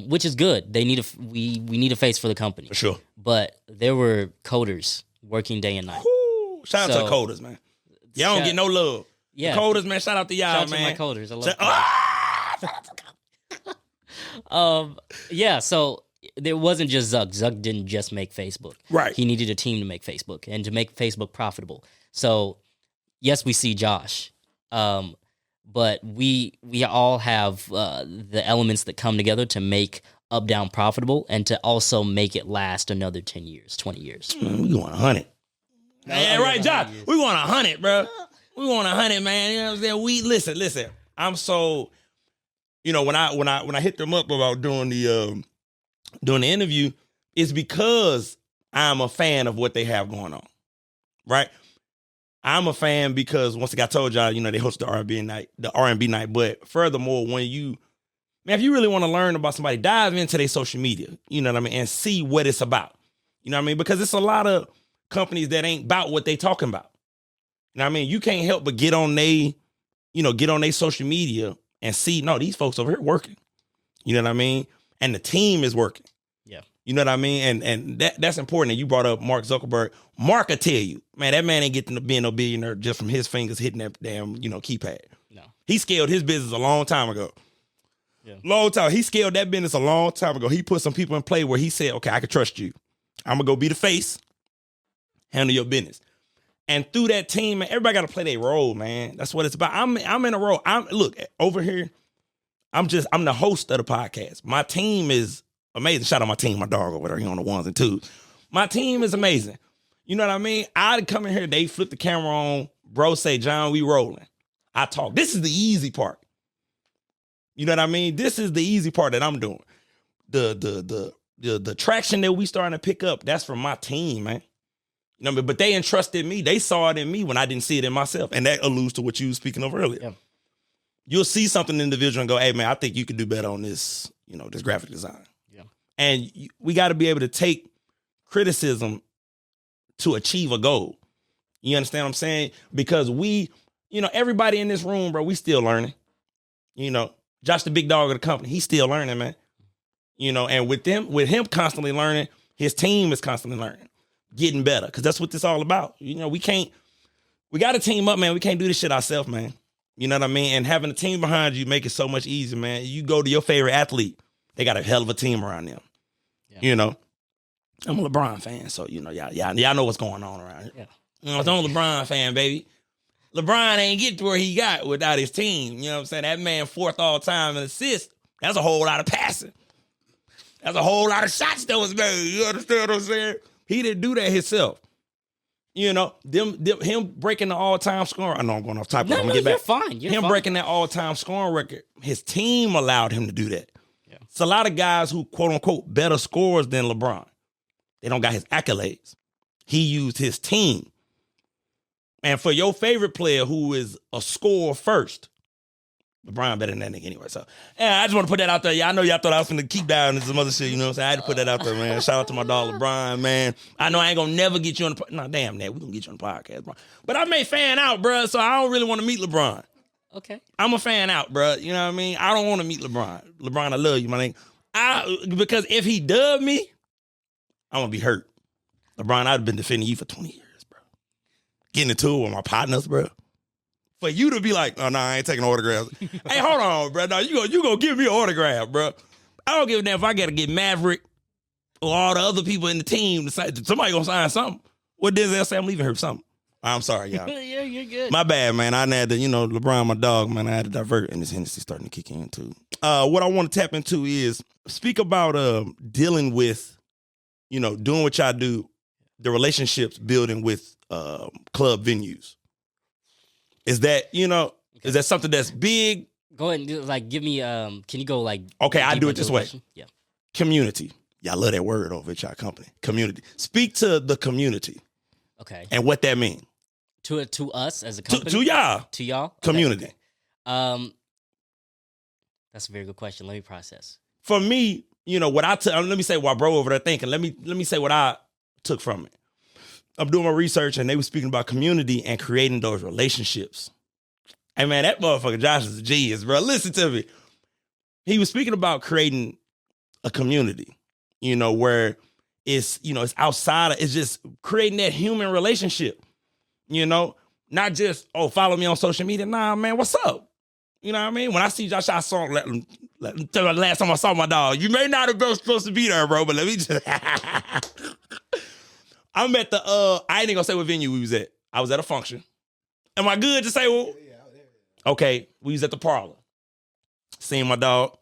Which is good. We need a face for the company. For sure. But there were coders working day and night. Woo. Shout out to the coders, man. Y'all don't get no love. Yeah. The coders, man. Shout out to y'all, shout man. Out to my coders. I love yeah, so there wasn't just Zuck. Zuck didn't just make Facebook. Right. He needed a team to make Facebook and to make Facebook profitable. So yes, we see Josh. But we all have the elements that come together to make Updown profitable and to also make it last another 10 years, 20 years. We want 100. Yeah, right, Josh. We want 100, bro. We want 100, man. You know what I'm saying? We listen. I'm so, when I hit them up about doing the interview, it's because I'm a fan of what they have going on, right? I'm a fan because once again, I told y'all, they host the R&B night. But furthermore, if you really want to learn about somebody, dive into their social media, you know what I mean, and see what it's about. You know what I mean? Because it's a lot of companies that ain't about what they talking about. You know what I mean? You can't help but get on they social media and see, no, these folks over here working. You know what I mean? And the team is working. Yeah. You know what I mean? And that's important. And you brought up Mark Zuckerberg. Mark will tell you, man, that man ain't getting to being no billionaire just from his fingers hitting that damn, keypad. No. He scaled his business a long time ago. Yeah. Long time. He scaled that business a long time ago. He put some people in play where he said, okay, I can trust you. I'm going to go be the face. Handle your business. And through that team, man, everybody got to play their role, man. That's what it's about. I'm in a role. Look, over here, I'm the host of the podcast. My team is amazing. Shout out my team, my dog over there. He on the ones and twos. My team is amazing. You know what I mean? I'd come in here, they flip the camera on, bro say, John, we rolling. I talk. This is the easy part. You know what I mean? This is the easy part that I'm doing. The traction that we starting to pick up, that's from my team, man. You know, but they entrusted me. They saw it in me when I didn't see it in myself. And that alludes to what you were speaking of earlier. Yeah. You'll see something in the individual and go, hey, man, I think you could do better on this, this graphic design. Yeah. And we got to be able to take criticism to achieve a goal. You understand what I'm saying? Because everybody in this room, bro, we still learning. Josh, the big dog of the company, he's still learning, man. And with him constantly learning, his team is constantly learning, getting better. Because that's what this all about. We got to team up, man. We can't do this shit ourselves, man. You know what I mean? And having a team behind you make it so much easier, man. You go to your favorite athlete, they got a hell of a team around them. Yeah. I'm a LeBron fan, so y'all know what's going on around here. Yeah. I'm a LeBron fan, baby. LeBron ain't get to where he got without his team. You know what I'm saying? That man 4th all time in assists. That's a whole lot of passing. That's a whole lot of shots that was made. You understand what I'm saying? He didn't do that himself. Him breaking the all-time scoring. I know I'm going off topic. I'm gonna get back. You're fine. You're fine. Breaking that all-time scoring record. His team allowed him to do that. Yeah. It's a lot of guys who quote unquote better scorers than LeBron. They don't got his accolades. He used his team. And for your favorite player who is a scorer first, LeBron better than that nigga anyway. So, yeah, I just want to put that out there. Yeah, I know y'all thought I was finna keep down and some other shit, you know what I'm saying? I had to put that out there, man. Shout out to my dog LeBron, man. I know I ain't gonna never get you on the no, damn that. We're gonna get you on the podcast, bro. But I may fan out, bro, so I don't really want to meet LeBron. Okay. I'm a fan out, bro. You know what I mean? I don't want to meet LeBron. LeBron, I love you, my nigga. Because if he dubbed me, I'm gonna be hurt. LeBron, I'd have been defending you for 20 years, bro. Getting into it with my partners, bro. For you to be like, oh, no, I ain't taking autographs. Hey, hold on, bro. No, you gonna give me an autograph, bro. I don't give a damn if I got to get Maverick or all the other people in the team. Somebody gonna sign something. What Denzel say? I'm leaving here for something. I'm sorry, y'all. Yeah, you're good. My bad, man. I had to, LeBron, my dog, man. I had to divert, and this Hennessy starting to kick in, too. What I want to tap into is speak about dealing with, doing what y'all do, the relationships building with club venues. Is that, is that something that's big Go ahead and like give me. Can you go like? Okay, I do it into this the way. question? Yeah. Community. Y'all love that word over at y'all company. Community. Speak to the community Okay. and what that means. To us as a company. To y'all. To y'all. Okay, Community. okay. That's a very good question. Let me process. For me, what I took. Let me say while bro over there thinking. Let me say what I took from it. I'm doing my research and they were speaking about community and creating those relationships. Hey man, that motherfucker Josh is a genius, bro. Listen to me. He was speaking about creating a community, where it's outside of, it's just creating that human relationship, not just, follow me on social media. Nah, man, what's up? You know what I mean? When I see Josh, I saw let him tell the last time I saw my dog. You may not have been supposed to be there, bro, but let me just I'm at the I ain't gonna say what venue we was at. I was at a function. Am I good to say okay, we was at the parlor. Seeing my dog.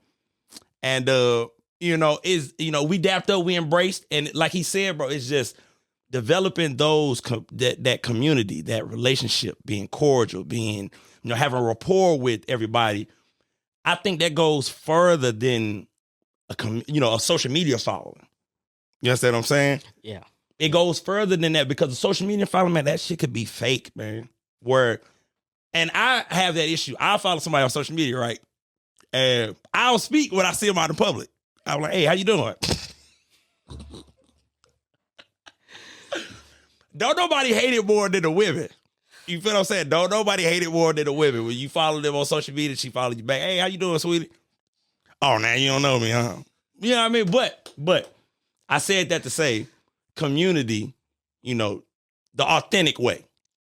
And we dapped up, we embraced, and like he said, bro, it's just developing that community, that relationship, being cordial, being, having rapport with everybody. I think that goes further than a social media following. You understand what I'm saying? Yeah. It goes further than that because the social media following, man, that shit could be fake, man. And I have that issue. I follow somebody on social media, right? And I'll speak when I see them out in public. I'm like, hey, how you doing? Don't nobody hate it more than the women. You feel what I'm saying? Don't nobody hate it more than the women. When you follow them on social media, she follow you back. Hey, how you doing, sweetie? Oh, now you don't know me, huh? You know what I mean? But I said that to say community, the authentic way.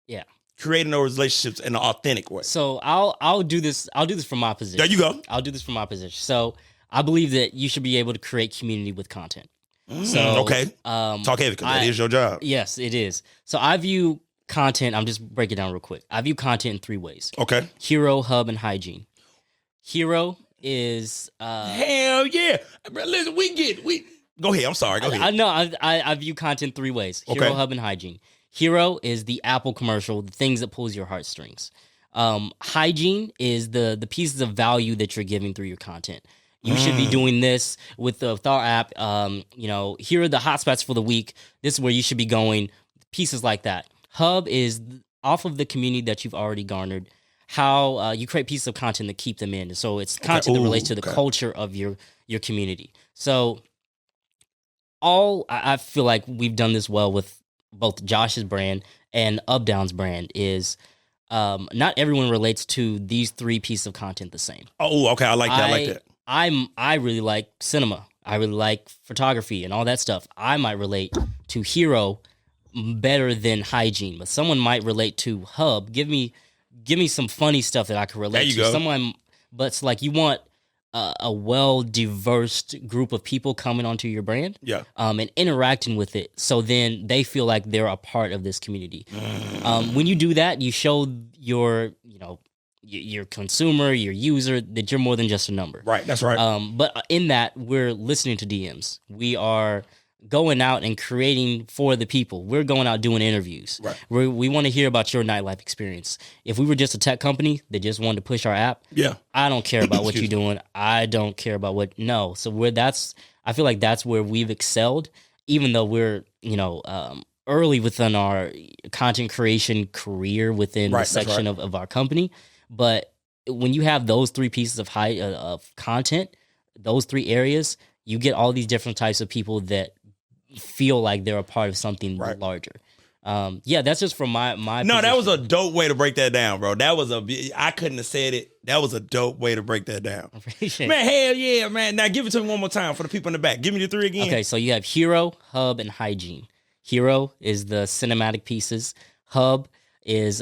Yeah. Creating those relationships in an authentic way. So I'll do this from my position. There you go. I'll do this from my position. So I believe that you should be able to create community with content. Okay. Talk heavy because that is your job. Yes, it is. So I view content, I'm just breaking it down real quick. I view content in 3 ways. Okay. Hero, hub, and hygiene. Hero is hell yeah. Listen, go ahead. I'm sorry. Go ahead. I view content 3 ways. Hero, Okay. hub, and hygiene. Hero is the Apple commercial, the things that pulls your heartstrings. Hygiene is the pieces of value that you're giving through your content. You should be doing this with our app. Here are the hotspots for the week. This is where you should be going. Pieces like that. Hub is off of the community that you've already garnered. How you create pieces of content that keep them in. So it's content that relates to the culture of your community. So I feel like we've done this well with both Josh's brand and Updown's brand is not everyone relates to these 3 pieces of content the same. Oh, okay. I like that. I really like cinema. I really like photography and all that stuff. I might relate to Hero better than hygiene, but someone might relate to Hub. Give me some funny stuff that I can relate to. Go. But it's like you want a well-diverse group of people coming onto your brand, and interacting with it, so then they feel like they're a part of this community. When you do that, you show your consumer, your user, that you're more than just a number. Right, that's right. But in that, we're listening to DMs. We are going out and creating for the people. We're going out doing interviews. Right. We want to hear about your nightlife experience. If we were just a tech company that just wanted to push our app, I don't care about what you're doing. I don't care about So I feel like that's where we've excelled, even though we're, early within our content creation career within the section of our company. But when you have those 3 pieces of of content, those 3 areas, you get all these different types of people that feel like they're a part of something larger. That's just from my No, position. that was a dope way to break that down, bro. I couldn't have said it. That was a dope way to break that down. Man, hell yeah, man. Now give it to me one more time for the people in the back. Give me the 3 again. Okay, so you have Hero, Hub, and Hygiene. Hero is the cinematic pieces. Hub is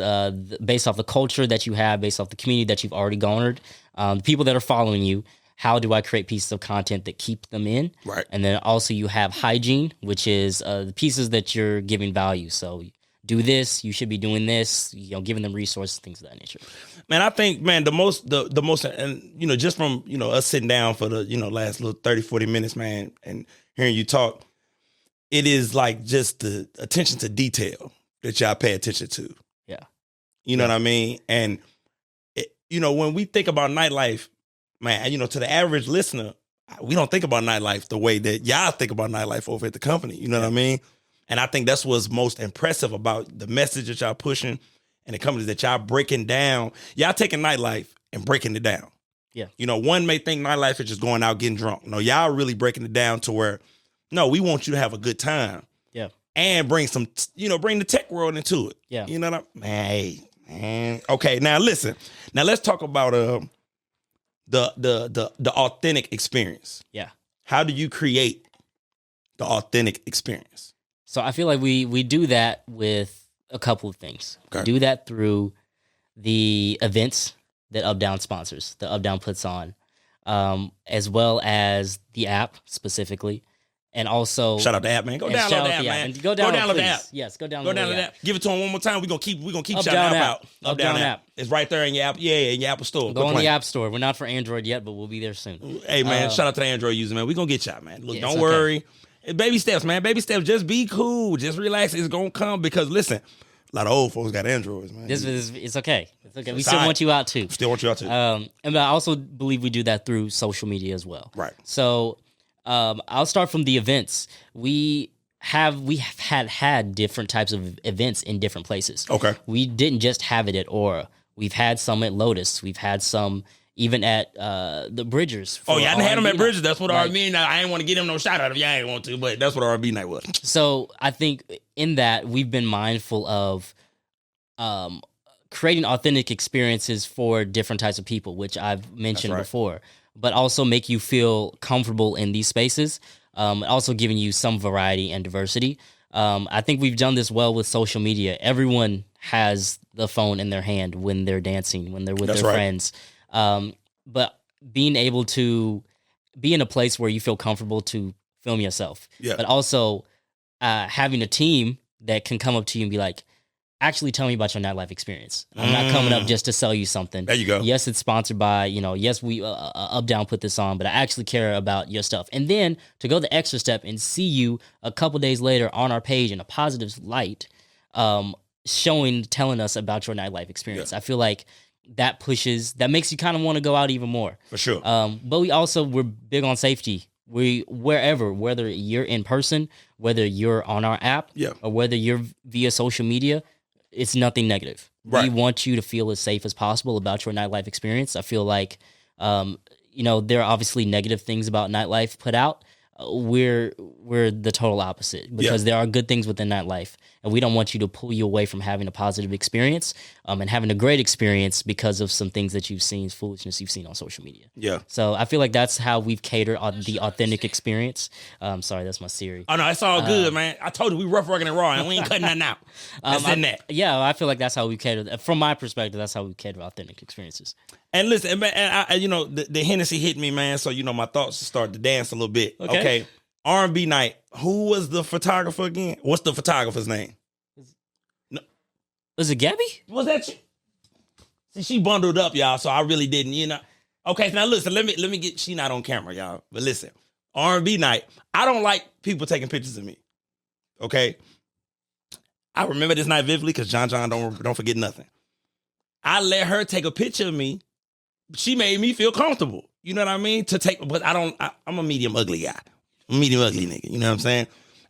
based off the culture that you have, based off the community that you've already garnered, the people that are following you. How do I create pieces of content that keep them in? Right. And then also you have hygiene, which is the pieces that you're giving value. So do this, you should be doing this, giving them resources, things of that nature. Man, I think, man, the most, and, just from, us sitting down for the, last little 30, 40 minutes, man, and hearing you talk, it is like just the attention to detail that y'all pay attention to. Yeah. You know what I mean? And when we think about nightlife, man, to the average listener, we don't think about nightlife the way that y'all think about nightlife over at the company. You know what I mean? And I think that's what's most impressive about the message that y'all pushing and the companies that y'all breaking down. Y'all taking nightlife and breaking it down. Yeah. One may think nightlife is just going out getting drunk. No, y'all really breaking it down to where, no, we want you to have a good time. Yeah. And bring some, bring the tech world into it. Yeah. You know what I mean? Man. Okay, now listen. Now let's talk about the authentic experience. Yeah. How do you create the authentic experience? So I feel like we do that with a couple of things. Okay. We do that through the events that Updown sponsors, that Updown puts on, as well as the app specifically. And also, shout out the app, man. Go download the app, man. Go download the app. Yes, go download the app. Give it to them one more time. We're gonna keep shouting the app out. Updown app. It's right there in your app. Yeah, in your Apple store. Go on the App Store. We're not for Android yet, but we'll be there soon. Hey, man, shout out to the Android user, man. We're gonna get y'all, man. Look, don't okay. worry. Baby steps, man. Baby steps. Just be cool. Just relax. It's gonna come because listen, a lot of old folks got Androids, man. It's okay. It's okay. We still want you out too. And I also believe we do that through social media as well. Right. So I'll start from the events. We have had different types of events in different places. Okay. We didn't just have it at Aura. We've had some at Lotus. We've had some even at the Bridgers. Oh, yeah, I didn't have them at Bridgers. That's what R&B night. I ain't want to give them no shout out if y'all ain't want to, but that's what R&B night was. So I think in that we've been mindful of creating authentic experiences for different types of people, which I've mentioned before, but also make you feel comfortable in these spaces. Also giving you some variety and diversity. I think we've done this well with social media. Everyone has the phone in their hand when they're dancing, when they're with their friends. But being able to be in a place where you feel comfortable to film yourself, but also having a team that can come up to you and be like, actually tell me about your nightlife experience. I'm not coming up just to sell you something. There you go. Yes, it's sponsored by, yes, we Updown put this on, but I actually care about your stuff. And then to go the extra step and see you a couple days later on our page in a positive light, telling us about your nightlife experience. I feel like that makes you kind of want to go out even more. For sure. But we're big on safety. Whether you're in person, whether you're on our app, or whether you're via social media, it's nothing negative. Right. We want you to feel as safe as possible about your nightlife experience. I feel like, there are obviously negative things about nightlife put out. We're the total opposite because there are good things within nightlife, and we don't want you to pull you away from having a positive experience and having a great experience because of some things that you've seen, foolishness you've seen on social media. Yeah. So I feel like that's how we've catered on the authentic experience. Sorry, that's my Siri. Oh no, it's all good, man. I told you we rough working and raw, and we ain't cutting nothing out. That's in that. Yeah, I feel like that's how we cater. From my perspective, that's how we cater authentic experiences. And listen, and I the Hennessy hit me, man. So my thoughts start to dance a little bit. Okay. R&B night. Who was the photographer again? What's the photographer's name? No. Was it Gabby? Was that you? See, she bundled up, y'all. So I really didn't, Okay, now listen. Let me get. She not on camera, y'all. But listen, R&B night. I don't like people taking pictures of me. Okay. I remember this night vividly because John don't forget nothing. I let her take a picture of me. She made me feel comfortable. You know what I mean? But I'm a medium ugly guy. I'm a medium ugly nigga. You know what I'm saying?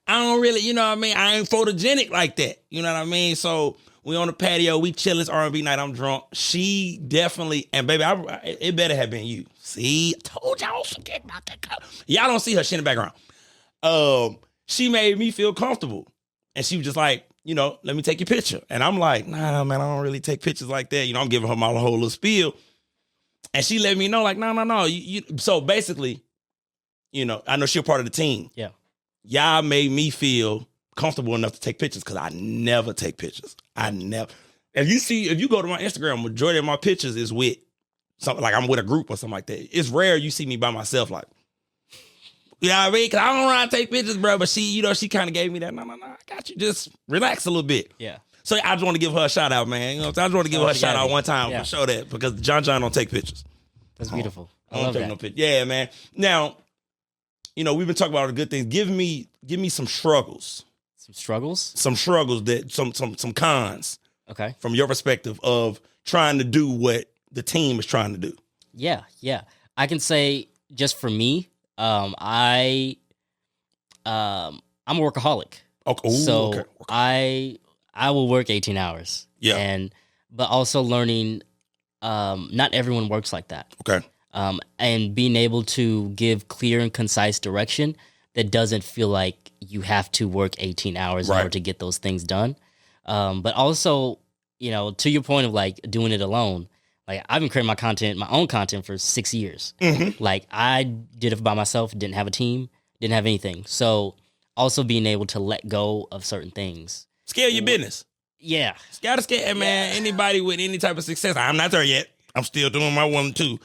I don't really, you know what I mean? I ain't photogenic like that. You know what I mean? So we on the patio, we chill, it's R&B night, I'm drunk. She definitely, and baby, it better have been you. See, I told y'all, forget about that. Y'all don't see her shit in the background. She made me feel comfortable. And she was just like, let me take your picture. And I'm like, nah, man, I don't really take pictures like that. I'm giving her my whole little spiel. And she let me know, like, no. So basically, I know she's a part of the team. Yeah. Y'all made me feel comfortable enough to take pictures because I never take pictures. I never. If you go to my Instagram, majority of my pictures is with something like I'm with a group or something like that. It's rare you see me by myself, like, you know what I mean? Because I don't want to take pictures, bro. But she kind of gave me that. No, I got you. Just relax a little bit. Yeah. So I just want to give her a shout out, man. I just want to give her a shout out one time for show that because John don't take pictures. That's beautiful. I don't take no pictures. Yeah, man. Now, we've been talking about the good things. Give me some struggles. Some struggles? Some struggles some cons. Okay. From your perspective of trying to do what the team is trying to do? Yeah. I can say just for me, I'm a workaholic. Okay. Ooh, So okay. I will work 18 hours. Yeah. But also learning, not everyone works like that. Okay. And being able to give clear and concise direction that doesn't feel like you have to work 18 hours in order to get those things done. But also, to your point of like doing it alone, like I've been creating my own content for 6 years. Mm-hmm. Like I did it by myself, didn't have a team, didn't have anything. So also being able to let go of certain things. Scale your business. Yeah. Gotta scale, man. Anybody with any type of success, I'm not there yet. I'm still doing my 1 and 2.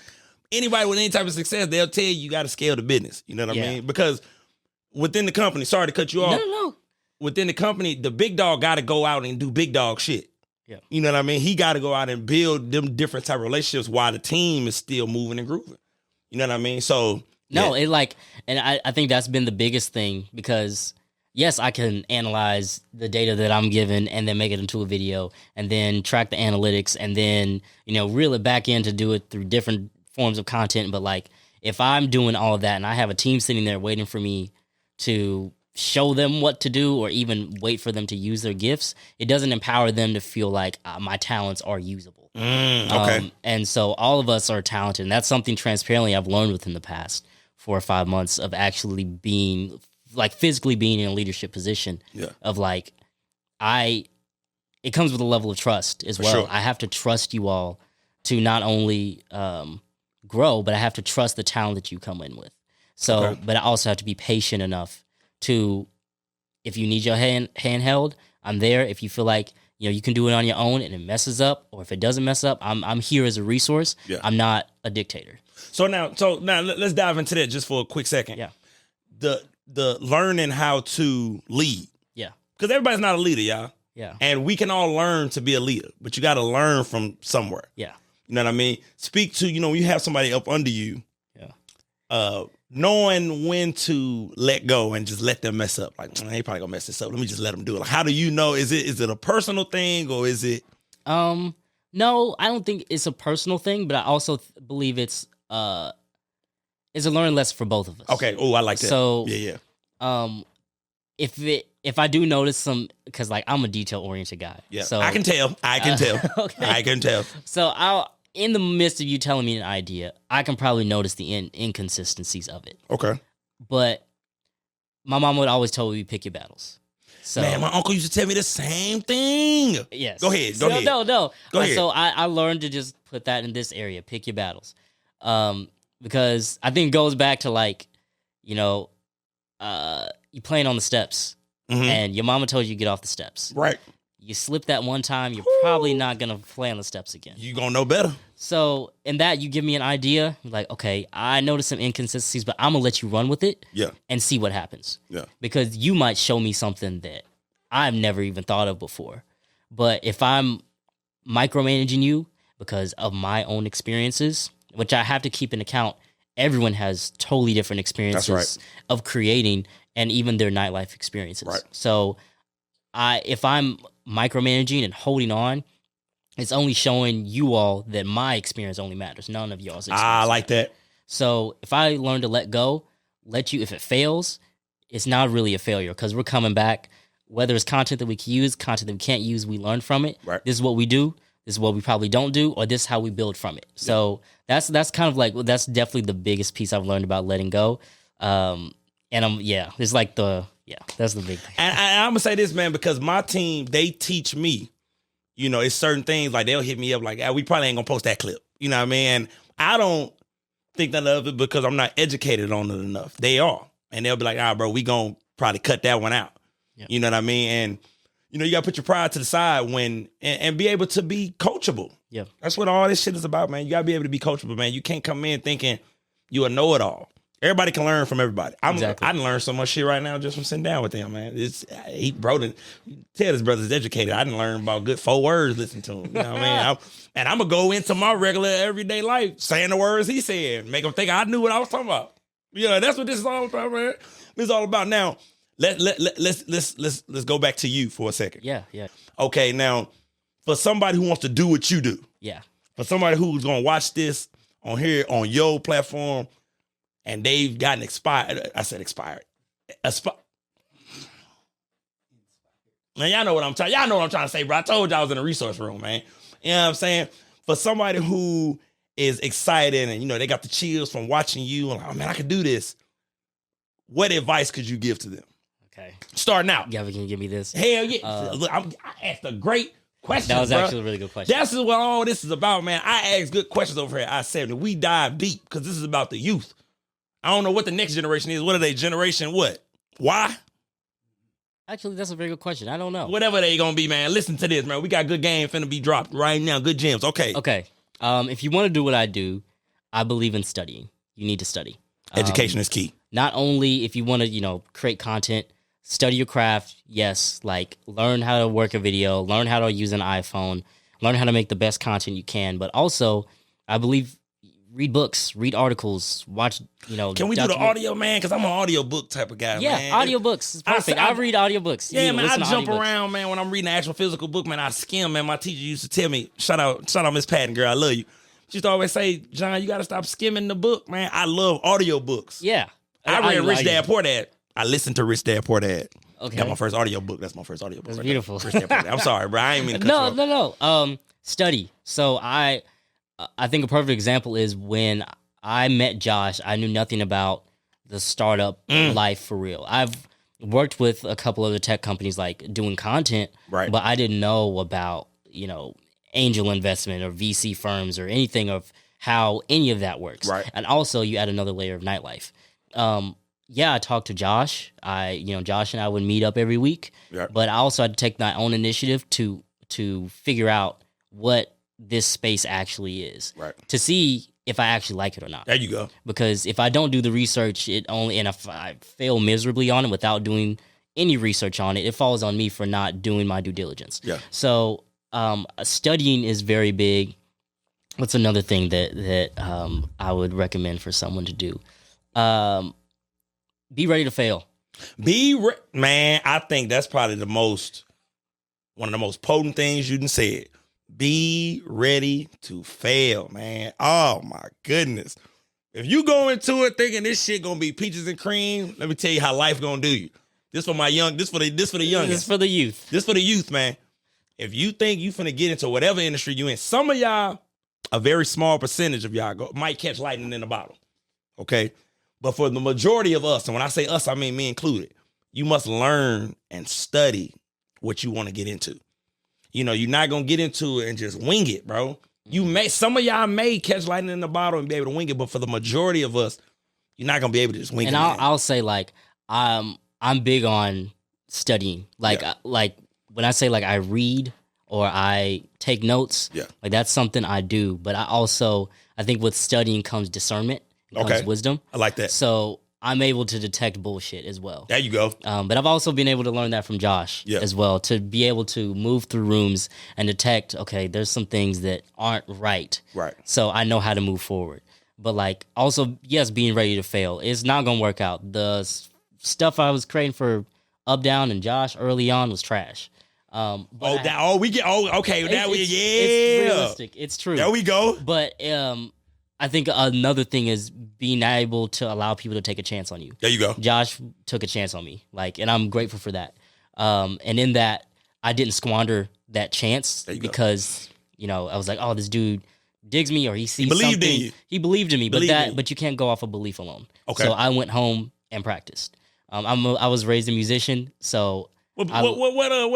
Anybody with any type of success, they'll tell you got to scale the business. You know what I mean? Because within the company, sorry to cut you off. No. Within the company, the big dog got to go out and do big dog shit. Yeah. You know what I mean? He got to go out and build them different type of relationships while the team is still moving and grooving. You know what I mean? So no, I think that's been the biggest thing because yes, I can analyze the data that I'm given and then make it into a video and then track the analytics and then, reel it back in to do it through different forms of content. But like, if I'm doing all of that and I have a team sitting there waiting for me to show them what to do or even wait for them to use their gifts, it doesn't empower them to feel like my talents are usable. Okay. And so all of us are talented. And that's something transparently I've learned within the past 4 or 5 months of actually being like physically being in a leadership position of like, it comes with a level of trust as well. Sure. I have to trust you all to not only grow, but I have to trust the talent that you come in with. So, but I also have to be patient enough to, if you need your hand held, I'm there. If you feel like, you can do it on your own and it messes up, or if it doesn't mess up, I'm here as a resource. Yeah. I'm not a dictator. So now let's dive into that just for a quick second. Yeah. The learning how to lead. Yeah. Because everybody's not a leader, y'all. Yeah. And we can all learn to be a leader, but you got to learn from somewhere. Yeah. You know what I mean? Speak to, when you have somebody up under you. Yeah. Knowing when to let go and just let them mess up. Like, they probably gonna mess this up. Let me just let them do it. Like, how do you know? Is it a personal thing or is it? No, I don't think it's a personal thing, but I also believe it's a learning lesson for both of us. Okay. Oh, I like that. So yeah. If I do notice some, because like I'm a detail oriented guy. Yeah. So I can tell. Okay. I can tell. So in the midst of you telling me an idea, I can probably notice the inconsistencies of it. Okay. But my mom would always tell me, pick your battles. So, man, my uncle used to tell me the same thing. Yes. Go ahead. No. Go ahead. So I learned to just put that in this area, pick your battles. Because I think it goes back to like, you playing on the steps and your mama told you to get off the steps. Right. You slip that one time, you're probably not going to play on the steps again. You going to know better. So in that, you give me an idea, like, okay, I noticed some inconsistencies, but I'm going to let you run with it and see what happens. Yeah. Because you might show me something that I've never even thought of before. But if I'm micromanaging you because of my own experiences, which I have to keep in account, everyone has totally different experiences of creating and even their nightlife experiences. Right. So if I'm micromanaging and holding on, it's only showing you all that my experience only matters. None of y'all's experience. I like that. So if I learn to let go, if it fails, it's not really a failure because we're coming back. Whether it's content that we can use, content that we can't use, we learn from it. Right. This is what we do. This is what we probably don't do, or this is how we build from it. So that's kind of like, that's definitely the biggest piece I've learned about letting go. It's like that's the big thing. And I'm gonna say this, man, because my team, they teach me, it's certain things like they'll hit me up like, we probably ain't gonna post that clip. You know what I mean? And I don't think none of it because I'm not educated on it enough. They are. And they'll be like, bro, we gonna probably cut that one out. Yep. You know what I mean? And you gotta put your pride to the side and be able to be coachable. Yeah. That's what all this shit is about, man. You gotta be able to be coachable, man. You can't come in thinking you a know-it-all. Everybody can learn from everybody. I done learned so much shit right now just from sitting down with them, man. Tell his brother's educated. I didn't learn about good 4 words listening to him. You know what I mean? And I'm going to go into my regular everyday life saying the words he said, make him think I knew what I was talking about. Yeah, that's what this is all about, man. This is all about. Now, let's go back to you for a second. Yeah. Okay, now, for somebody who wants to do what you do. Yeah. for somebody who's gonna watch this on here on your platform, and they've gotten expired. I said expired. Man, y'all know what I'm trying. Y'all know what I'm trying to say, bro. I told y'all I was in a resource room, man. You know what I'm saying? For somebody who is excited and they got the chills from watching you, and like, oh man, I could do this. What advice could you give to them? Okay. Starting out. Gavin, can you give me this? Hell yeah. Look, I asked a great question. That was actually a really good question. That's what all this is about, man. I ask good questions over here at I-70. We dive deep because this is about the youth. I don't know what the next generation is. What are they? Generation what? Why? Actually, that's a very good question. I don't know. Whatever they gonna be, man. Listen to this, man. We got good game finna be dropped right now. Good gems. Okay. Okay. If you want to do what I do, I believe in studying. You need to study. Education is key. Not only if you want to, create content, study your craft. Yes, like learn how to work a video, learn how to use an iPhone, learn how to make the best content you can. But also, I believe read books, read articles, watch. Can we do the audio, man? Because I'm an audio book type of guy. Yeah, man. audiobooks is perfect. I read audiobooks. Yeah, man. I jump around, man. When I'm reading an actual physical book, man, I skim. Man, my teacher used to tell me, shout out, Miss Patton, girl, I love you. She used to always say, John, you got to stop skimming the book, man. I love audiobooks. Yeah. I read Rich Dad Poor Dad. I listened to Rich Dad Poor Dad. Okay. Got my first audio book. That's my first audio book. That's right beautiful. Rich Dad Poor Dad. I'm sorry, bro. I ain't mean to cut you off. No. Study. So I think a perfect example is when I met Josh, I knew nothing about the startup life for real. I've worked with a couple of the tech companies like doing content, right? But I didn't know about, angel investment or VC firms or anything of how any of that works. Right. And also you add another layer of nightlife. I talked to Josh. Josh and I would meet up every week, yep. But I also had to take my own initiative to figure out what this space actually is, right? To see if I actually like it or not. There you go. Because if I don't do the research, and if I fail miserably on it without doing any research on it, it falls on me for not doing my due diligence. Yeah. So studying is very big. What's another thing that I would recommend for someone to do? Be ready to fail. Man, I think that's probably one of the most potent things you done said. Be ready to fail, man. Oh my goodness. If you go into it thinking this shit gonna be peaches and cream, let me tell you how life gonna do you. This for the youngest. This is for the youth. This for the youth, man. If you think you finna get into whatever industry you in, some of y'all, a very small percentage of y'all might catch lightning in a bottle. Okay? But for the majority of us, and when I say us, I mean me included, you must learn and study what you want to get into. You're not going to get into it and just wing it, bro. Some of y'all may catch lightning in the bottle and be able to wing it, but for the majority of us, you're not going to be able to just wing it. And I'll say, like, I'm big on studying. Like, when I say, like, I read or I take notes, like, that's something I do. But I think with studying comes discernment, comes wisdom. I like that. So I'm able to detect bullshit as well. There you go. But I've also been able to learn that from Josh as well, to be able to move through rooms and detect, okay, there's some things that aren't right. Right. So I know how to move forward. But like also, yes, being ready to fail. It's not going to work out. The stuff I was creating for Updown and Josh early on was trash. Okay. It's realistic. It's true. There we go. But I think another thing is being able to allow people to take a chance on you. There you go. Josh took a chance on me, and I'm grateful for that. And in that, I didn't squander that chance because I was like, oh, this dude digs me, or he sees something. In you. He believed in me, but you can't go off of belief alone. Okay. So I went home and practiced. I was raised a musician, so what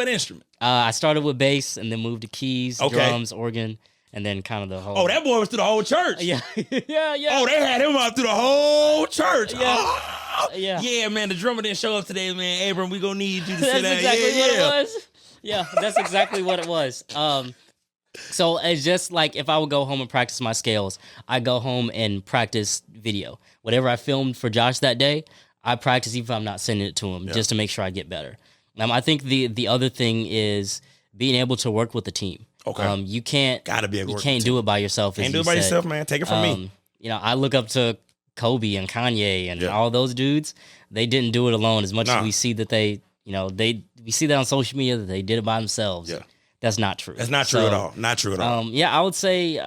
instrument? I started with bass and then moved to keys, drums, organ. And then kind of the whole... Oh, that boy was through the whole church. Yeah. Yeah. Oh, they had him out through the whole church. Yeah. Oh. Yeah, man, the drummer didn't show up today, man. Abram, we gonna need you to sit down. That's exactly what it was. Yeah, that's exactly what it was. So it's just like if I would go home and practice my scales, I go home and practice video. Whatever I filmed for Josh that day, I practice even if I'm not sending it to him, just to make sure I get better. I think the other thing is being able to work with the team. Okay. You can't do it by yourself. Can't do it by yourself, man. Take it from me. I look up to Kobe and Kanye and all those dudes. They didn't do it alone. As much as we see that we see that on social media that they did it by themselves. Yeah. That's not true. That's not true at all. Not true at all. Yeah, I would say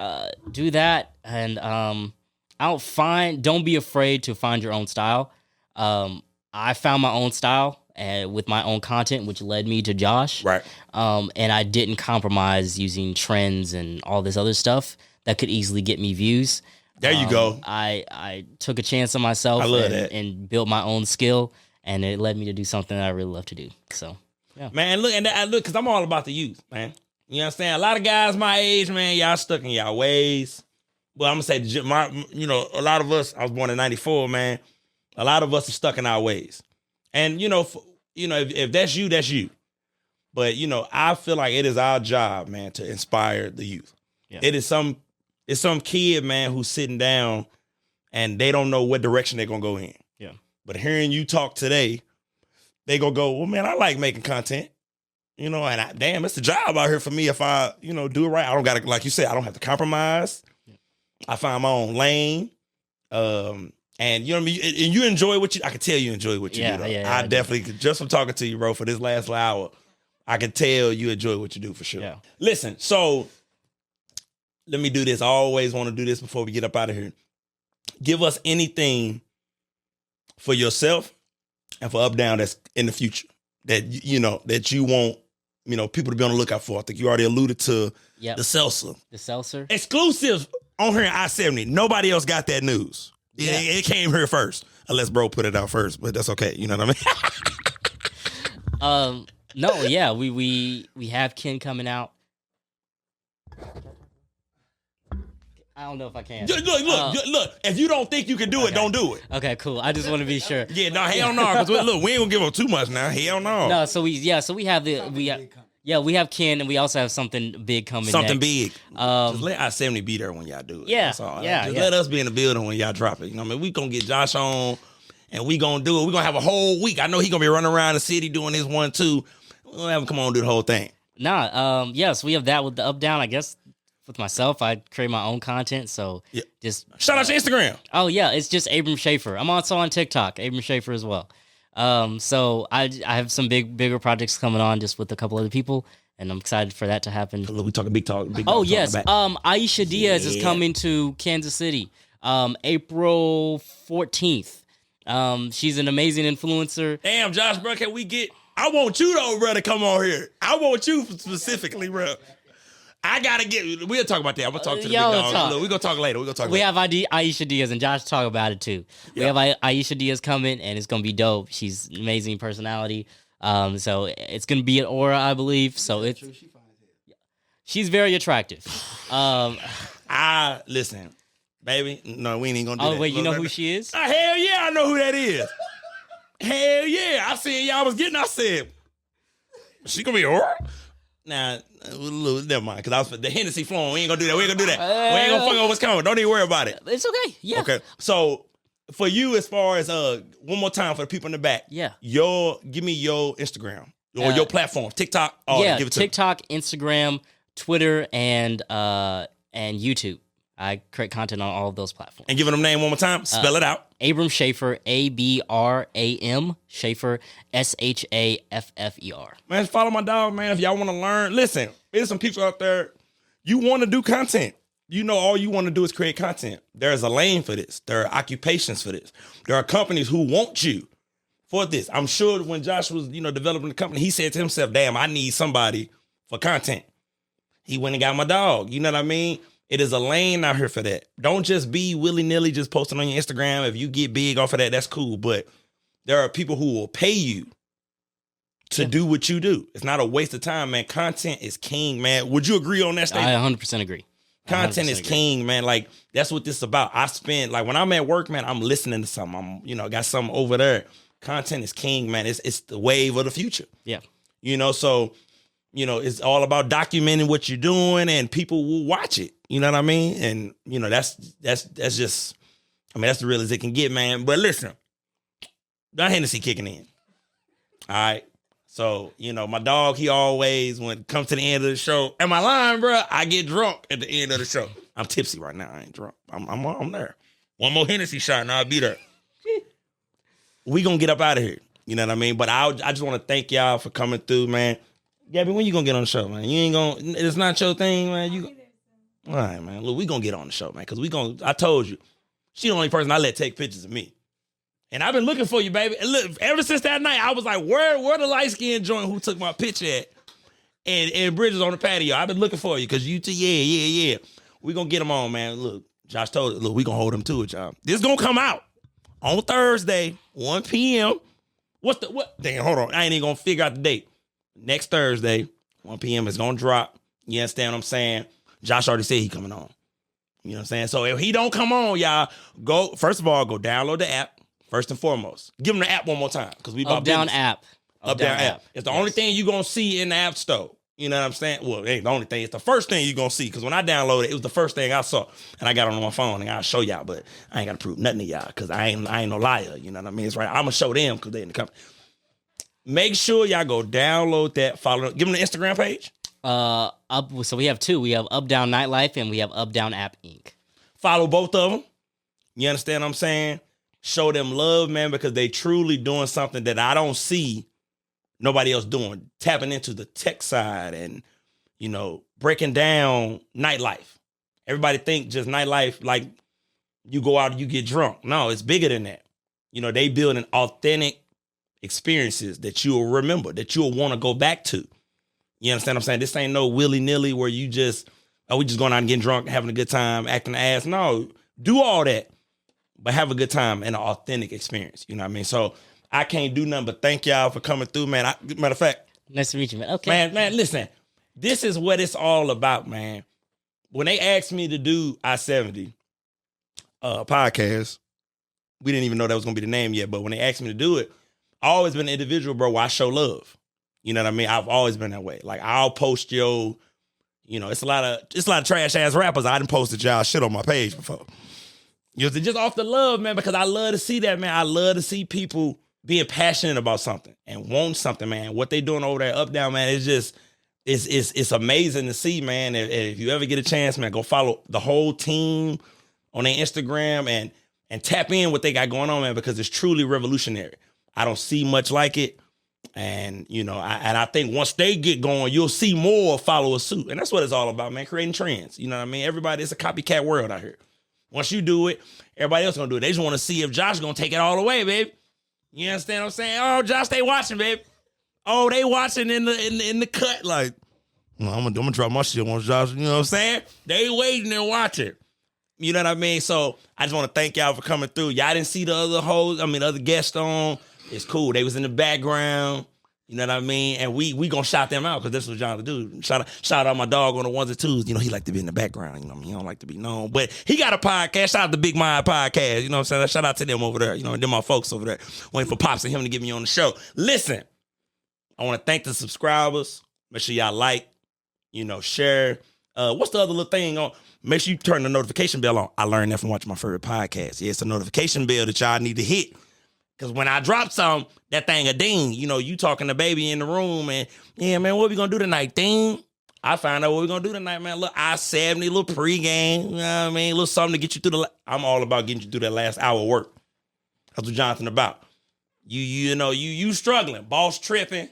do that, and don't be afraid to find your own style. I found my own style with my own content, which led me to Josh. Right. And I didn't compromise using trends and all this other stuff that could easily get me views. There you go. I took a chance on myself and built my own skill, and it led me to do something that I really love to do. So, yeah. Man, look, because I'm all about the youth, man. You understand? A lot of guys my age, man, y'all stuck in y'all ways. Well, I'm going to say, a lot of us, I was born in 94, man. A lot of us are stuck in our ways. And, if that's you, that's you. But, I feel like it is our job, man, to inspire the youth. Yeah. It's some kid, man, who's sitting down and they don't know what direction they're going to go in. Yeah. But hearing you talk today, they going to go, well, man, I like making content. And damn, it's the job out here for me if I, do it right. I don't got to, like you said, I don't have to compromise. Yeah. I find my own lane. And you know what I mean? And you enjoy I can tell you enjoy what you do. I definitely, just from talking to you, bro, for this last hour, I can tell you enjoy what you do for sure. Yeah. Listen, so let me do this. I always want to do this before we get up out of here. Give us anything for yourself and for Updown that's in the future that, that you want, people to be on the lookout for. I think you already alluded to the seltzer. The seltzer. Exclusive on here in I-70. Nobody else got that news. Yeah. It came here first, unless bro put it out first, but that's okay. You know what I mean? No, yeah, we have Ken coming out. I don't know if I can. Look. If you don't think you can do it, don't do it. Okay, cool. I just want to be sure. Yeah, no, hell no. Because look, we ain't gonna give them too much now. Hell no. No, so we have Ken, and we also have something big coming. Something big. Just let I-70 be there when y'all do it. Yeah, that's all. Just let us be in the building when y'all drop it. You know what I mean? We gonna get Josh on, and we gonna do it. We gonna have a whole week. I know he gonna be running around the city doing his 1-2. We gonna have him come on and do the whole thing. Yes, we have that with the Updown. I guess with myself, I create my own content. So just shout out to Instagram. Oh yeah, it's just Abram Shaffer. I'm also on TikTok, Abram Shaffer as well. So I have some bigger projects coming on just with a couple other people. And I'm excited for that to happen. We talking big talk. Oh, yes. Aisha Diaz is coming to Kansas City April 14th. She's an amazing influencer. Damn, Josh, bro, can we get... I want you, though, bro, to come on here. I want you specifically, bro. I got to get... We'll talk about that. I'm going to talk to the big dog. We're going to talk later. We have Aisha Diaz, and Josh talk about it, too. Yeah. We have Aisha Diaz coming, and it's going to be dope. She's an amazing personality. So it's gonna be at Aura, I believe. So she's very attractive. Listen, baby. No, we ain't gonna do that. Oh wait, you know who she is? Hell yeah, I know who that is. Hell yeah, I seen y'all was getting. I said, she gonna be Aura. Nah, never mind. Cause I was the Hennessy flowing. We ain't gonna do that. We ain't gonna do that. We ain't gonna fuck up what's coming. Don't even worry about it. It's okay. Yeah. Okay. So. For you, as far as one more time for the people in the back, give me your Instagram or your platform, TikTok. Give it to TikTok, Instagram, Twitter, and YouTube. I create content on all of those platforms. And give them name one more time. Spell it out. Abram Shaffer, Abram Shaffer, Shaffer. Man, follow my dog, man. If y'all want to learn, listen. There's some people out there. You want to do content. All you want to do is create content. There's a lane for this. There are occupations for this. There are companies who want you for this. I'm sure when Josh was, developing the company, he said to himself, damn, I need somebody for content. He went and got my dog. You know what I mean? It is a lane out here for that. Don't just be willy-nilly just posting on your Instagram. If you get big off of that, that's cool. But there are people who will pay you to do what you do. It's not a waste of time, man. Content is king, man. Would you agree on that statement? I 100% agree. Content is king, man. Like, that's what this is about. I spend, like, when I'm at work, man, I'm listening to something. I'm, got something over there. Content is king, man. It's the wave of the future. Yeah. So, it's all about documenting what you're doing and people will watch it. You know what I mean? And, that's just, that's the real as it can get, man. But listen, that Hennessy kicking in. All right. So, my dog, he always, when it comes to the end of the show, am I lying, bro? I get drunk at the end of the show. I'm tipsy right now. I ain't drunk. I'm there. One more Hennessy shot and I'll be there. We gonna get up out of here. You know what I mean? But I just want to thank y'all for coming through, man. Gabby, when you gonna get on the show, man? You ain't gonna. It's not your thing, man. All right, man. Look, we gonna get on the show, man, because I told you, she the only person I let take pictures of me. And I've been looking for you, baby. And look, ever since that night, I was like, where the light-skinned joint who took my picture at? And Bridges on the patio. I've been looking for you because yeah. We gonna get them on, man. Look, Josh told it. Look, we gonna hold them to it, y'all. This gonna come out on Thursday, 1 p.m. What? Dang, hold on. I ain't even gonna figure out the date. Next Thursday, 1 p.m. is gonna drop. You understand what I'm saying? Josh already said he coming on. You know what I'm saying? So if he don't come on, y'all, first of all, go download the app. First and foremost, give them the app one more time because we about Updown app. Updown app. It's the only thing you're going to see in the app store. You know what I'm saying? Well, it ain't the only thing. It's the first thing you're going to see because when I downloaded it, it was the first thing I saw. And I got it on my phone and I'll show y'all, but I ain't got to prove nothing to y'all because I ain't no liar. You know what I mean? It's right. I'm going to show them because they in the company. Make sure y'all go download that, follow, give them the Instagram page. So we have two. We have Updown Nightlife and we have Updown App Inc. Follow both of them. You understand what I'm saying? Show them love, man, because they truly doing something that I don't see nobody else doing. Tapping into the tech side and, you know, breaking down nightlife. Everybody think just nightlife, like you go out and you get drunk. No, it's bigger than that. You know, they building authentic experiences that you'll remember, that you'll want to go back to. You understand what I'm saying? This ain't no willy-nilly where you just, we just going out and getting drunk, having a good time, acting the ass. No, do all that. But have a good time and an authentic experience. You know what I mean? So I can't do nothing but thank y'all for coming through, man. Matter of fact. Nice to meet you, man. Okay. Man, listen. This is what it's all about, man. When they asked me to do I-70 podcast, we didn't even know that was going to be the name yet. But when they asked me to do it, I always been an individual, bro, where I show love. You know what I mean? I've always been that way. Like, I'll post it's a lot of trash-ass rappers. I done posted y'all shit on my page before. You know, just off the love, man, because I love to see that, man. I love to see people being passionate about something and want something, man. What they doing over there, Updown, man, it's amazing to see, man. If you ever get a chance, man, go follow the whole team on their Instagram and tap in what they got going on, man, because it's truly revolutionary. I don't see much like it. And, you know, I think once they get going, you'll see more follow suit. And that's what it's all about, man, creating trends. You know what I mean? Everybody, it's a copycat world out here. Once you do it, everybody else gonna do it. They just want to see if Josh gonna take it all away, babe. You understand what I'm saying? Oh, Josh, they watching, babe. Oh, they watching in the cut. Like, well, I'm gonna drop my shit on Josh. You know what I'm saying? They waiting and watching. You know what I mean? So I just want to thank y'all for coming through. Y'all didn't see the other guests on. It's cool. They was in the background. You know what I mean? And we gonna shout them out because this is what John to do. Shout out my dog on the ones and twos. You know, he like to be in the background. You know what I mean? He don't like to be known. But he got a podcast. Shout out to Big Mind Podcast. You know what I'm saying? Shout out to them over there. You know, them my folks over there. Waiting for Pops and him to get me on the show. Listen, I want to thank the subscribers. Make sure y'all like, you know, share. What's the other little thing on? Make sure you turn the notification bell on. I learned that from watching my favorite podcast. Yeah, it's a notification bell that y'all need to hit. Because when I drop something, that thing a ding. You know, you talking to baby in the room and, yeah, man, what we going to do tonight? Ding. I found out what we going to do tonight, man. Look, I-70, little pregame. You know what I mean? A little something to get you through I'm all about getting you through that last hour of work. That's what Jonathan about. You know, you struggling. Boss tripping.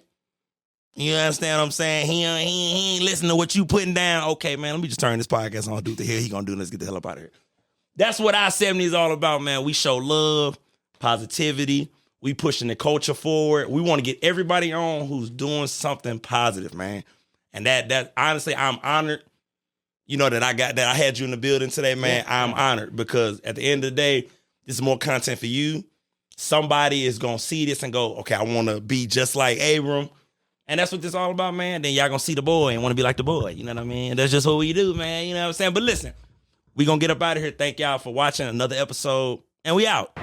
You understand what I'm saying? He ain't listening to what you putting down. Okay, man, let me just turn this podcast on. Do what the hell he going to do. Let's get the hell up out of here. That's what I-70 is all about, man. We show love. Positivity. We pushing the culture forward. We want to get everybody on who's doing something positive, man. And that honestly, I'm honored. You know that I had you in the building today, man. Yeah. I'm honored because at the end of the day, this is more content for you. Somebody is gonna see this and go, okay, I want to be just like Abram, and that's what this all about, man. Then y'all gonna see the boy and want to be like the boy. You know what I mean? That's just what we do, man. You know what I'm saying? But listen, we gonna get up out of here. Thank y'all for watching another episode, and we out.